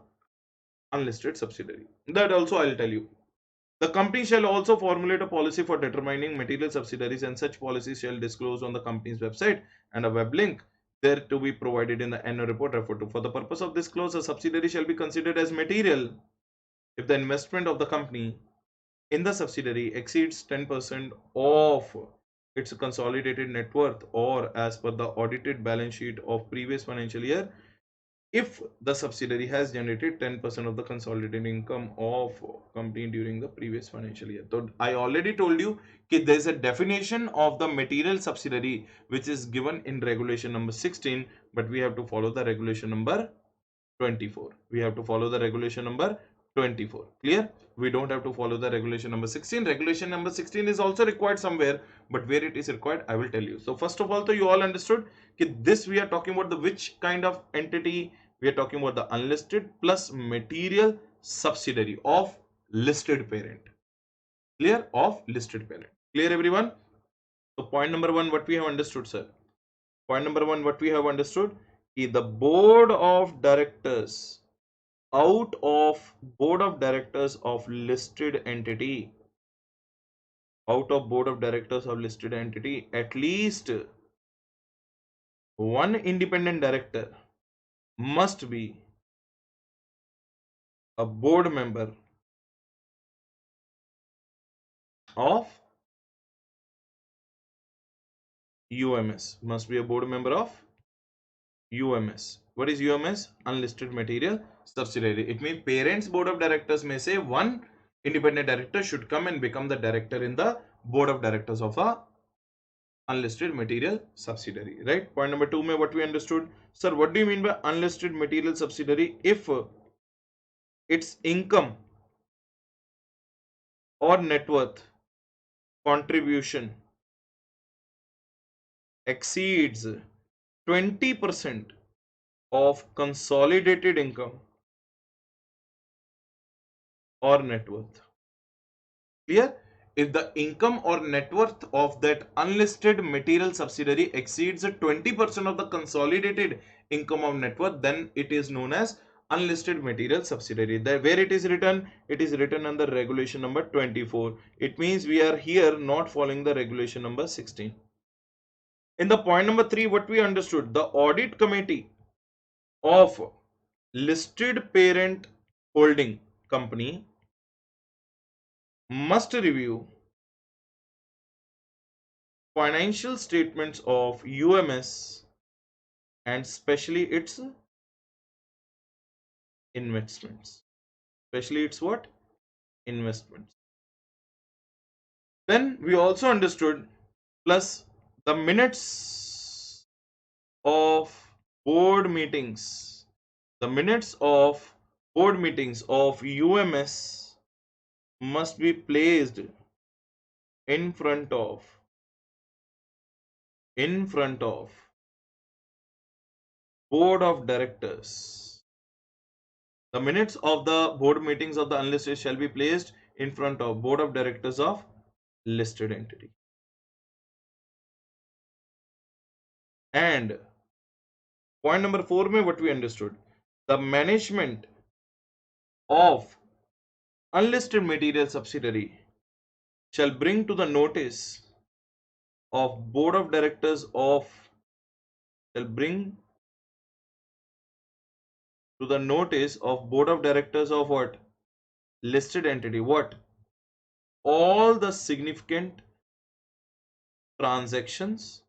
unlisted subsidiary. That also I'll tell you. The company shall also formulate a policy for determining material subsidiaries, and such policies shall disclose on the company's website, and a web link there to be provided in the annual report referred to. For the purpose of this clause, a subsidiary shall be considered as material if the investment of the company in the subsidiary exceeds 10% of its consolidated net worth, or as per the audited balance sheet of previous financial year, if the subsidiary has generated 10% of the consolidated income of company during the previous financial year. So I already told you that there is a definition of the material subsidiary which is given in regulation number 16, but we have to follow the regulation number 24. We have to follow the regulation number 24. Clear? We don't have to follow the regulation number 16. Regulation number 16 is also required somewhere, but where it is required I will tell you. So first of all, so you all understood that this we are talking about the which kind of entity? We are talking about the unlisted plus material subsidiary of listed parent. Clear? Of listed parent. Clear everyone? So point number one, what we have understood, sir? Point number one, what we have understood is the board of directors out of board of directors of listed entity, out of board of directors of listed entity, at least one independent director must be a board member of UMS, must be a board member of UMS. What is UMS? Unlisted material subsidiary. It means parents board of directors may say one independent director should come and become the director in the board of directors of a unlisted material subsidiary, right? Point number 2 mein what we understood, sir, what do you mean by unlisted material subsidiary? If its income or net worth contribution exceeds 20% of consolidated income or net worth. Clear? If the income or net worth of that unlisted material subsidiary exceeds 20% of the consolidated income of net worth, then it is known as unlisted material subsidiary. Where it is written? It is written under regulation number 24. It means we are here not following the regulation number 16. In the point number 3, what we understood, the audit committee of listed parent holding company must review financial statements of UMS and especially its investments. Especially its what? Investments. Then we also understood plus the minutes of board meetings. The minutes of board meetings of UMS must be placed in front of board of directors. The minutes of the board meetings of the unlisted shall be placed in front of board of directors of listed entity. And point number 4 mein what we understood, the management of unlisted material subsidiary shall bring to the notice of board of directors of shall bring to the notice of board of directors of what? Listed entity. What? All the significant transactions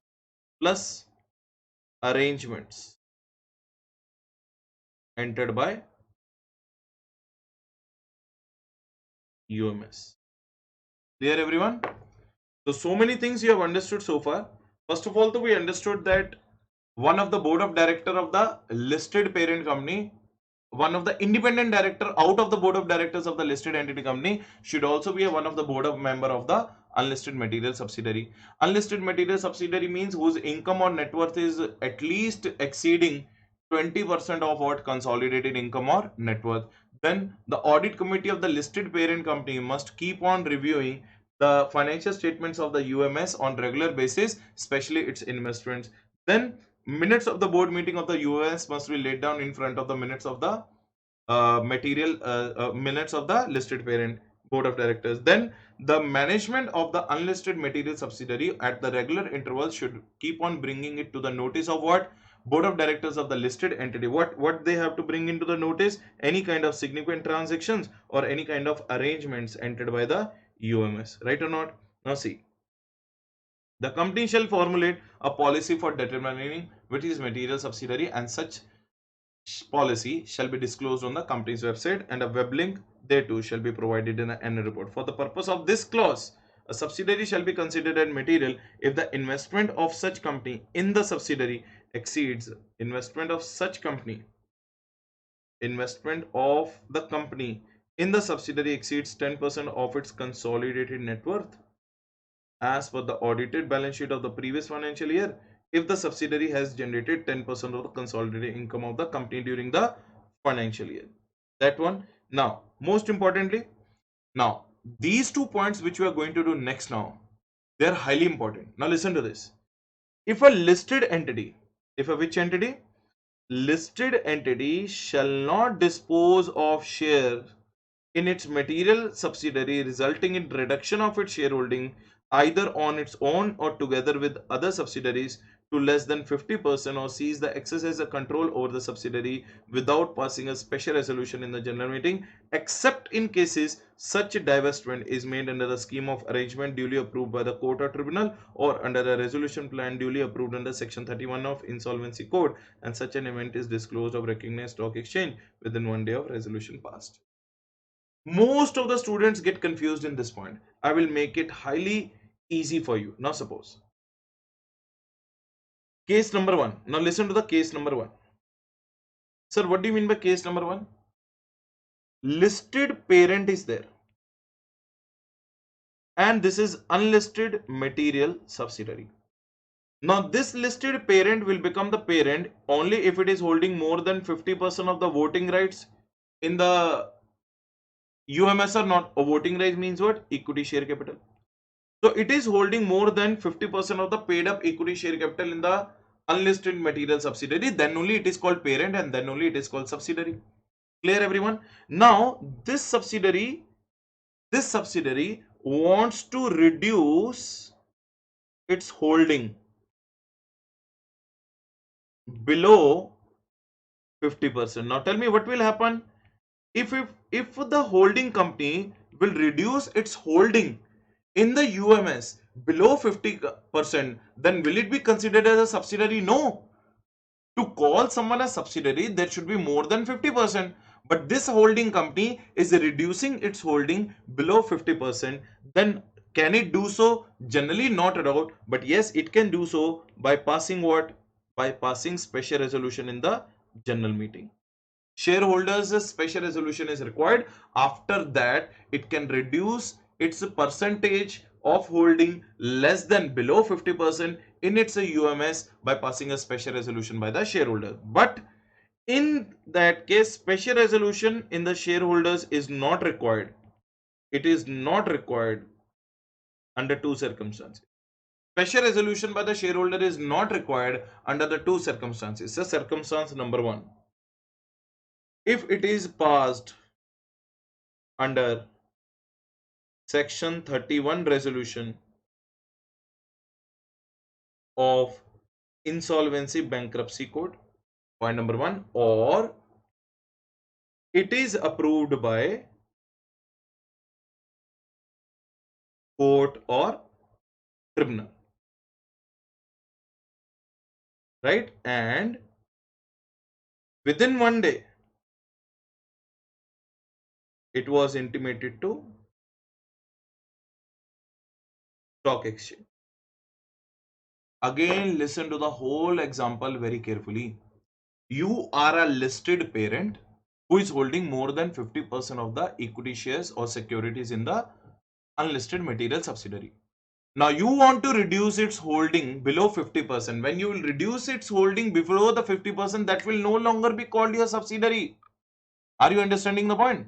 plus arrangements entered by UMS. Clear everyone? So many things you have understood so far. First of all, we understood that one of the board of director of the listed parent company, one of the independent director out of the board of directors of the listed entity company should also be one of the board of member of the unlisted material subsidiary. Unlisted material subsidiary means whose income or net worth is at least exceeding 20% of what consolidated income or net worth. Then the audit committee of the listed parent company must keep on reviewing the financial statements of the UMS on regular basis, especially its investments. Then minutes of the board meeting of the UMS must be laid down in front of the minutes of the minutes of the listed parent board of directors. Then the management of the unlisted material subsidiary at the regular intervals should keep on bringing it to the notice of what? Board of directors of the listed entity. What they have to bring into the notice? Any kind of significant transactions or any kind of arrangements entered by the UMS, right or not? Now see, the company shall formulate a policy for determining which is material subsidiary, and such policy shall be disclosed on the company's website, and a web link thereto shall be provided in the annual report. For the purpose of this clause, a subsidiary shall be considered as material if the investment of such company in the subsidiary exceeds investment of the company in the subsidiary exceeds 10% of its consolidated net worth as per the audited balance sheet of the previous financial year, if the subsidiary has generated 10% of the consolidated income of the company during the financial year. That one. Now, most importantly, now these 2 points which we are going to do next now, they are highly important. Now listen to this. If a listed entity, if a which entity? Listed entity shall not dispose of shares in its material subsidiary, resulting in reduction of its shareholding either on its own or together with other subsidiaries to less than 50%, or seize the exercise of control over the subsidiary without passing a special resolution in the general meeting, except in cases such divestment is made under the scheme of arrangement duly approved by the court or tribunal, or under a resolution plan duly approved under section 31 of insolvency code, and such an event is disclosed of recognized stock exchange within 1 day of resolution passed. Most of the students get confused in this point. I will make it highly easy for you. Now suppose case number 1. Now listen to the case number 1. Sir, what do you mean by case number 1? Listed parent is there, and this is unlisted material subsidiary. Now this listed parent will become the parent only if it is holding more than 50% of the voting rights in the UMS or not. A voting rights means what? Equity share capital. So it is holding more than 50% of the paid up equity share capital in the unlisted material subsidiary. Then only it is called parent, and then only it is called subsidiary. Clear everyone? Now this subsidiary wants to reduce its holding below 50%. Now tell me what will happen if the holding company will reduce its holding in the UMS below 50%, then will it be considered as a subsidiary? No. To call someone a subsidiary, there should be more than 50%. But this holding company is reducing its holding below 50%. Then can it do so? Generally not at all. But yes, it can do so by passing what? By passing special resolution in the general meeting. Shareholders special resolution is required. After that, it can reduce its percentage of holding less than below 50% in its UMS by passing a special resolution by the shareholder. But in that case, special resolution in the shareholders is not required. It is not required under two circumstances. Special resolution by the shareholder is not required under the two circumstances. So circumstance number 1, if it is passed under section 31 resolution of insolvency bankruptcy code, point number 1, or it is approved by court or tribunal, right? And within 1 day it was intimated to stock exchange. Again, listen to the whole example very carefully. You are a listed parent who is holding more than 50% of the equity shares or securities in the unlisted material subsidiary. Now you want to reduce its holding below 50%. When you will reduce its holding below the 50%, that will no longer be called your subsidiary. Are you understanding the point?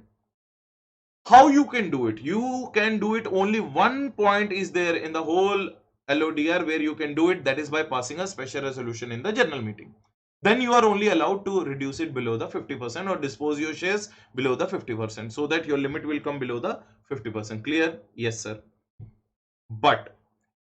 How you can do it? You can do it, only one point is there in the whole LODR where you can do it, that is by passing a special resolution in the general meeting. Then you are only allowed to reduce it below the 50% or dispose your shares below the 50% so that your limit will come below the 50%. Clear? Yes, sir. But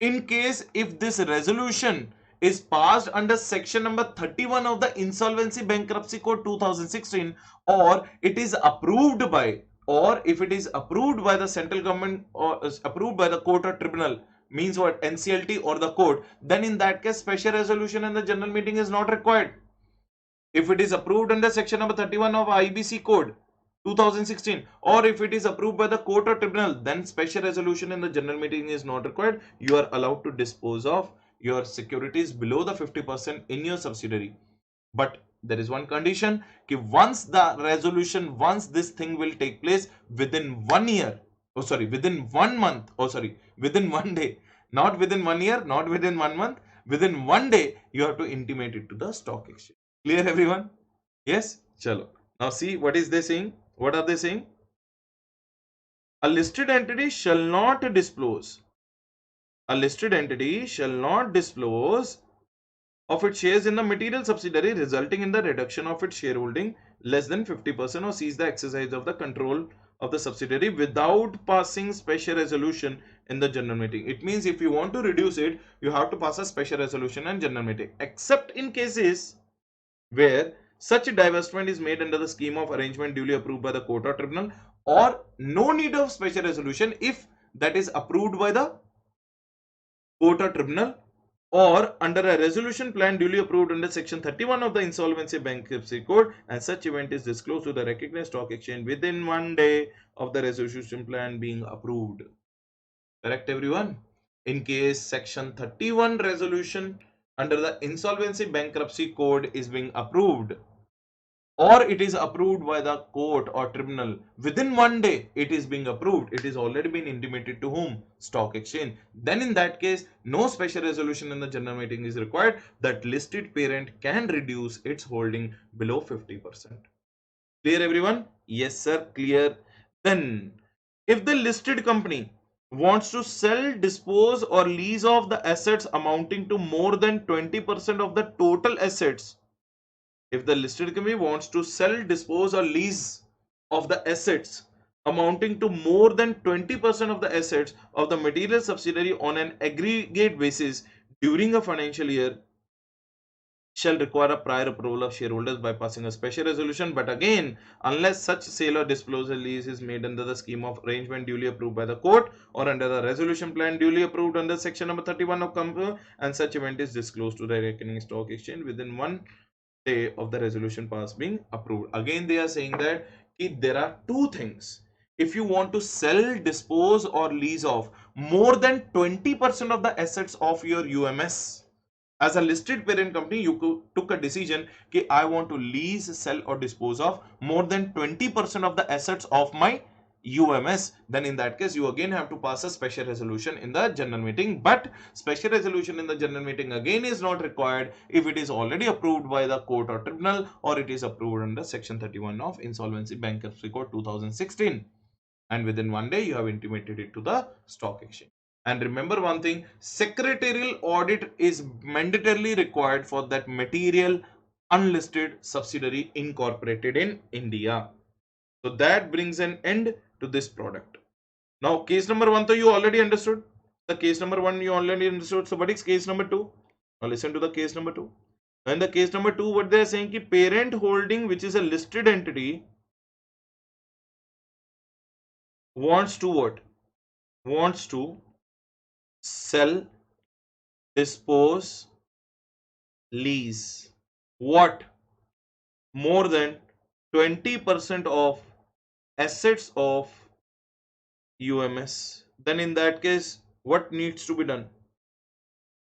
in case if this resolution is passed under section number 31 of the Insolvency Bankruptcy Code 2016, or it is approved by, or if it is approved by the central government or is approved by the court or tribunal, means what? NCLT or the court, then in that case special resolution in the general meeting is not required. If it is approved under section number 31 of IBC code 2016, or if it is approved by the court or tribunal, then special resolution in the general meeting is not required. You are allowed to dispose of your securities below the 50% in your subsidiary. But there is one condition, once the resolution, once this thing will take place within 1 year, oh sorry, within 1 month, oh sorry, within 1 day, not within 1 year, not within 1 month, within 1 day, you have to intimate it to the stock exchange. Clear everyone? Yes? Chalo. Now see what is they saying? What are they saying? A listed entity shall not disclose. A listed entity shall not disclose of its shares in the material subsidiary, resulting in the reduction of its shareholding less than 50%, or cease the exercise of the control of the subsidiary without passing special resolution in the general meeting. It means if you want to reduce it, you have to pass a special resolution in general meeting, except in cases where such a divestment is made under the scheme of arrangement duly approved by the court or tribunal, or no need of special resolution if that is approved by the court or tribunal, or under a resolution plan duly approved under section 31 of the Insolvency Bankruptcy Code, and such event is disclosed to the recognized stock exchange within 1 day of the resolution plan being approved. Correct, everyone? In case section 31 resolution under the Insolvency Bankruptcy Code is being approved, or it is approved by the court or tribunal within 1 day, it is being approved, it is already been intimated to whom? Stock exchange. Then in that case, no special resolution in the general meeting is required. That listed parent can reduce its holding below 50%. Clear, everyone? Yes sir, clear. Then if the listed company wants to sell, dispose or lease off the assets amounting to more than 20% of the total assets, if the listed company wants to sell, dispose or lease of the assets amounting to more than 20% of the assets of the material subsidiary on an aggregate basis during a financial year, shall require a prior approval of shareholders by passing a special resolution. But again, unless such sale or disposal lease is made under the scheme of arrangement duly approved by the court or under the resolution plan duly approved under section number 31 of company, and such event is disclosed to the reckoning stock exchange within 1 day of the resolution pass being approved. Again, they are saying that there are two things. If you want to sell, dispose or lease off more than 20% of the assets of your UMS, as a listed parent company, you took a decision that I want to lease, sell or dispose of more than 20% of the assets of my UMS, then in that case you again have to pass a special resolution in the general meeting. But special resolution in the general meeting again is not required if it is already approved by the court or tribunal, or it is approved under section 31 of Insolvency Bankruptcy Code 2016, and within 1 day you have intimated it to the stock exchange. And remember one thing, secretarial audit is mandatorily required for that material unlisted subsidiary incorporated in India. So that brings an end to this product. Now case number 1, so you already understood. The case number 1 you already understood. So what is case number 2? Now listen to the case number 2. And the case number 2, what they are saying, ki parent holding, which is a listed entity, wants to what? Wants to sell, dispose, lease what? More than 20% of assets of UMS. Then in that case, what needs to be done?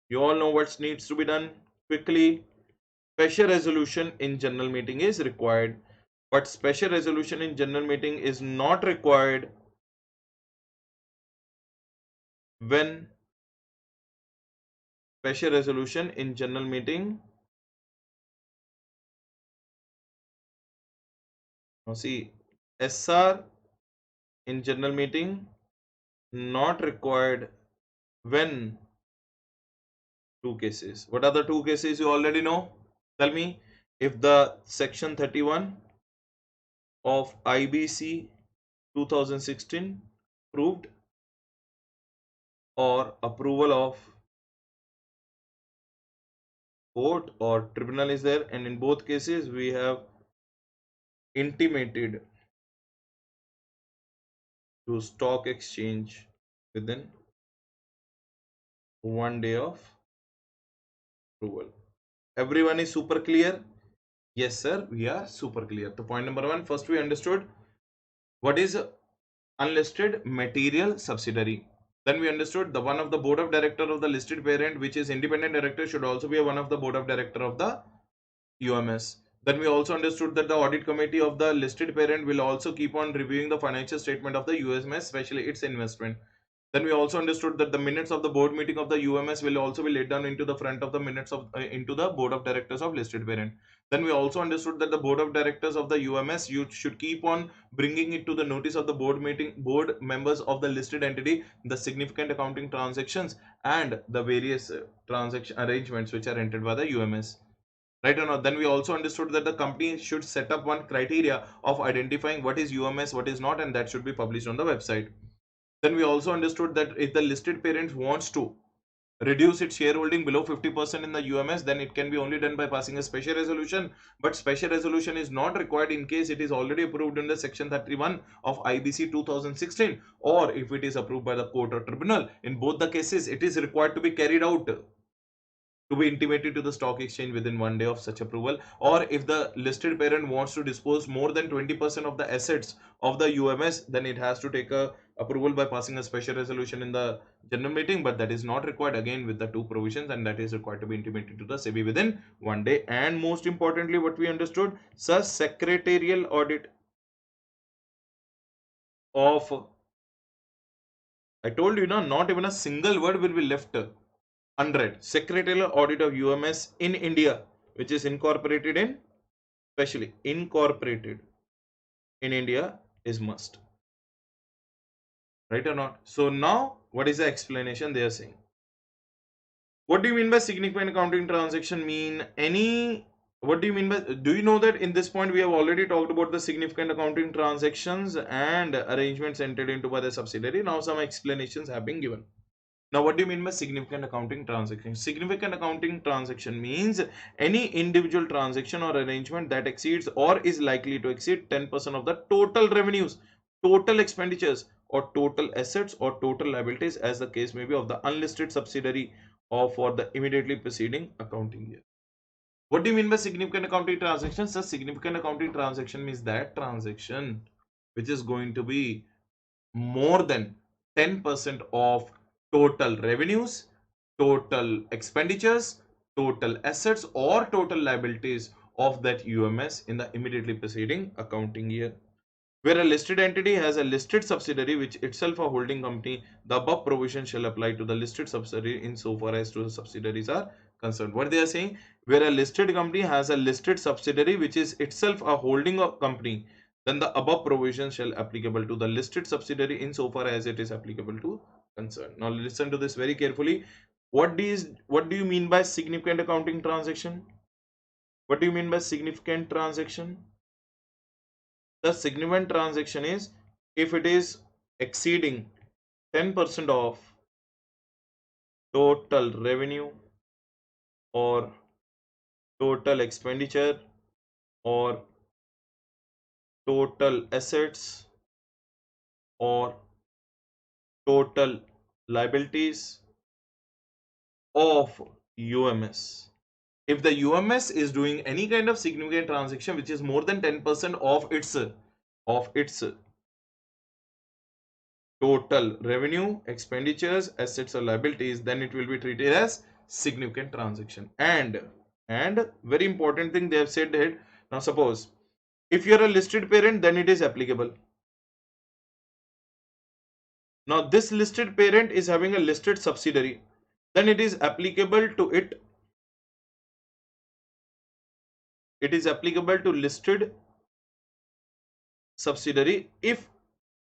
You all know what needs to be done. Quickly, special resolution in general meeting is required, but special resolution in general meeting is not required when special resolution in general meeting. Now see, SR in general meeting not required when two cases. What are the two cases you already know? Tell me. If the section 31 of IBC 2016 approved, or approval of court or tribunal is there, and in both cases we have intimated to stock exchange within 1 day of approval. Everyone is super clear? Yes sir, we are super clear. So point number 1, first we understood what is unlisted material subsidiary. Then we understood the one of the board of director of the listed parent, which is independent director, should also be a one of the board of director of the UMS. Then we also understood that the audit committee of the listed parent will also keep on reviewing the financial statement of the UMS, especially its investment. Then we also understood that the minutes of the board meeting of the UMS will also be laid down into the front of the minutes of into the board of directors of listed parent. Then we also understood that the board of directors of the UMS, you should keep on bringing it to the notice of the board members of the listed entity, the significant accounting transactions and the various transaction arrangements which are entered by the UMS. Right or not? Then we also understood that the company should set up one criteria of identifying what is UMS, what is not, and that should be published on the website. Then we also understood that if the listed parent wants to reduce its shareholding below 50% in the UMS, then it can be only done by passing a special resolution. But special resolution is not required in case it is already approved under section 31 of IBC 2016, or if it is approved by the court or tribunal. In both the cases, it is required to be carried out. to be intimated to the stock exchange within 1 day of such approval, or if the listed parent wants to dispose more than 20% of the assets of the UMS, then it has to take a approval by passing a special resolution in the general meeting, but that is not required again with the two provisions, and that is required to be intimated to the SEBI within 1 day. And most importantly, what we understood, sir, secretarial audit of, I told you, not even a single word will be left unread. Secretarial audit of UMS in India, which is incorporated in, especially incorporated in India, is must. Right or not? So now, what is the explanation they are saying? What do you mean by significant accounting transaction? What do you mean by, do you know that in this point we have already talked about the significant accounting transactions and arrangements entered into by the subsidiary? Now some explanations have been given. Now, what do you mean by significant accounting transaction? Significant accounting transaction means any individual transaction or arrangement that exceeds or is likely to exceed 10% of the total revenues, total expenditures, or total assets or total liabilities, as the case may be, of the unlisted subsidiary or for the immediately preceding accounting year. What do you mean by significant accounting transaction? So, significant accounting transaction means that transaction which is going to be more than 10% of total revenues, total expenditures, total assets, or total liabilities of that UMS in the immediately preceding accounting year. Where a listed entity has a listed subsidiary which itself a holding company, the above provision shall apply to the listed subsidiary insofar as to the subsidiaries are concerned. What they are saying, where a listed company has a listed subsidiary which is itself a holding company, then the above provision shall applicable to the listed subsidiary insofar as it is applicable to concern. Now listen to this very carefully. What do you mean by significant accounting transaction? What do you mean by significant transaction? The significant transaction is if it is exceeding 10% of total revenue or total expenditure or total assets or total liabilities of UMS. If the UMS is doing any kind of significant transaction which is more than 10% of its total revenue, expenditures, assets or liabilities, then it will be treated as significant transaction. And very important thing they have said that, now suppose if you are a listed parent, then it is applicable. Now this listed parent is having a listed subsidiary, then it is applicable to it. It is applicable to listed subsidiary if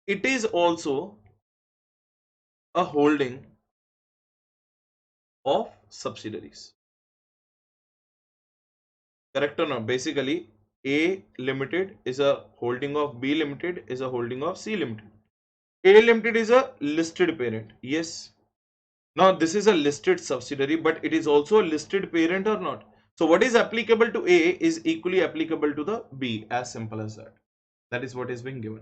it is also a holding of subsidiaries. Correct or not? Basically, A Limited is a holding of B Limited, is a holding of C Limited. A Limited is a listed parent. Yes. Now, this is a listed subsidiary, but it is also a listed parent or not? So, what is applicable to A is equally applicable to the B. As simple as that. That is what is being given.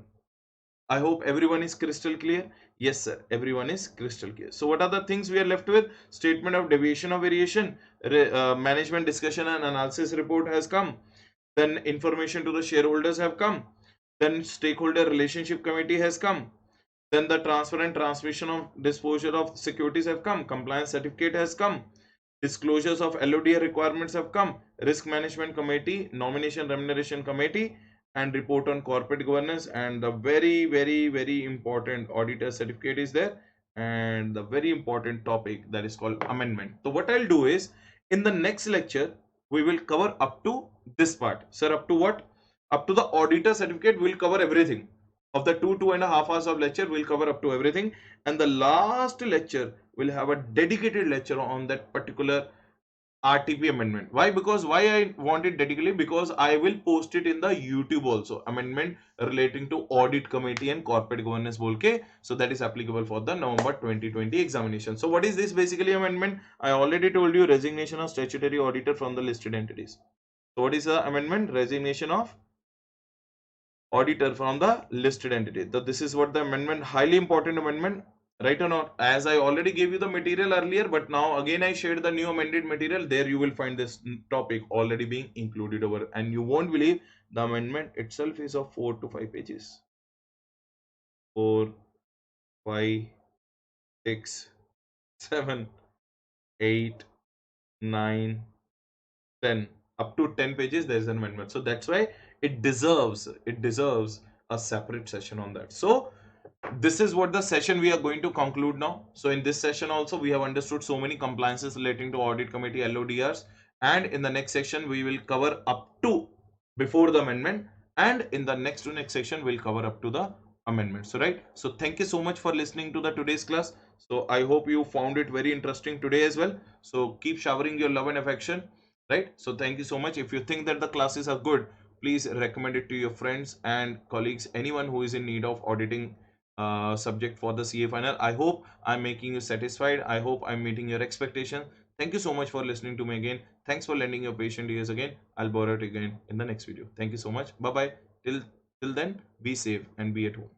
I hope everyone is crystal clear. Yes, sir. Everyone is crystal clear. So, what are the things we are left with? Statement of deviation or variation. Management discussion and analysis report has come. Then information to the shareholders have come. Then stakeholder relationship committee has come. Then the transfer and transmission of disclosure of securities have come. Compliance certificate has come. Disclosures of LODR requirements have come. Risk management committee, nomination remuneration committee, and report on corporate governance. And the very important auditor certificate is there. And the very important topic that is called amendment. So what I'll do is in the next lecture we will cover up to this part. Sir, up to what? Up to the auditor certificate we'll cover everything. Of the 2.5 hours of lecture, we'll cover up to everything, and the last lecture will have a dedicated lecture on that particular RTP amendment. Why? Because why I want it dedicated? Because I will post it in the YouTube also. Amendment relating to audit committee and corporate governance bolke. So that is applicable for the November 2020 examination. So what is this basically amendment? I already told you, resignation of statutory auditor from the listed entities. So what is the amendment? Resignation of auditor from the listed entity. So this is what the amendment, highly important amendment. Right or not? As I already gave you the material earlier, but now again I shared the new amended material. There you will find this topic already being included over, and you won't believe the amendment itself is of 4 to 5 pages. 4, 5, 6, 7, 8, 9, 10, up to 10 pages there is an amendment. So that's why it deserves a separate session on that. So this is what the session we are going to conclude now. So in this session also we have understood so many compliances relating to audit committee LODRs, and in the next section we will cover up to before the amendment, and in the next section we'll cover up to the amendment. So right, so thank you so much for listening to the today's class. So I hope you found it very interesting today as well. So keep showering your love and affection, right? So thank you so much. If you think that the classes are good, please recommend it to your friends and colleagues, anyone who is in need of auditing subject for the CA final. I hope I'm making you satisfied. I hope I'm meeting your expectation. Thank you so much for listening to me again. Thanks for lending your patient ears again. I'll borrow it again in the next video. Thank you so much. Bye bye. Till then, be safe and be at home.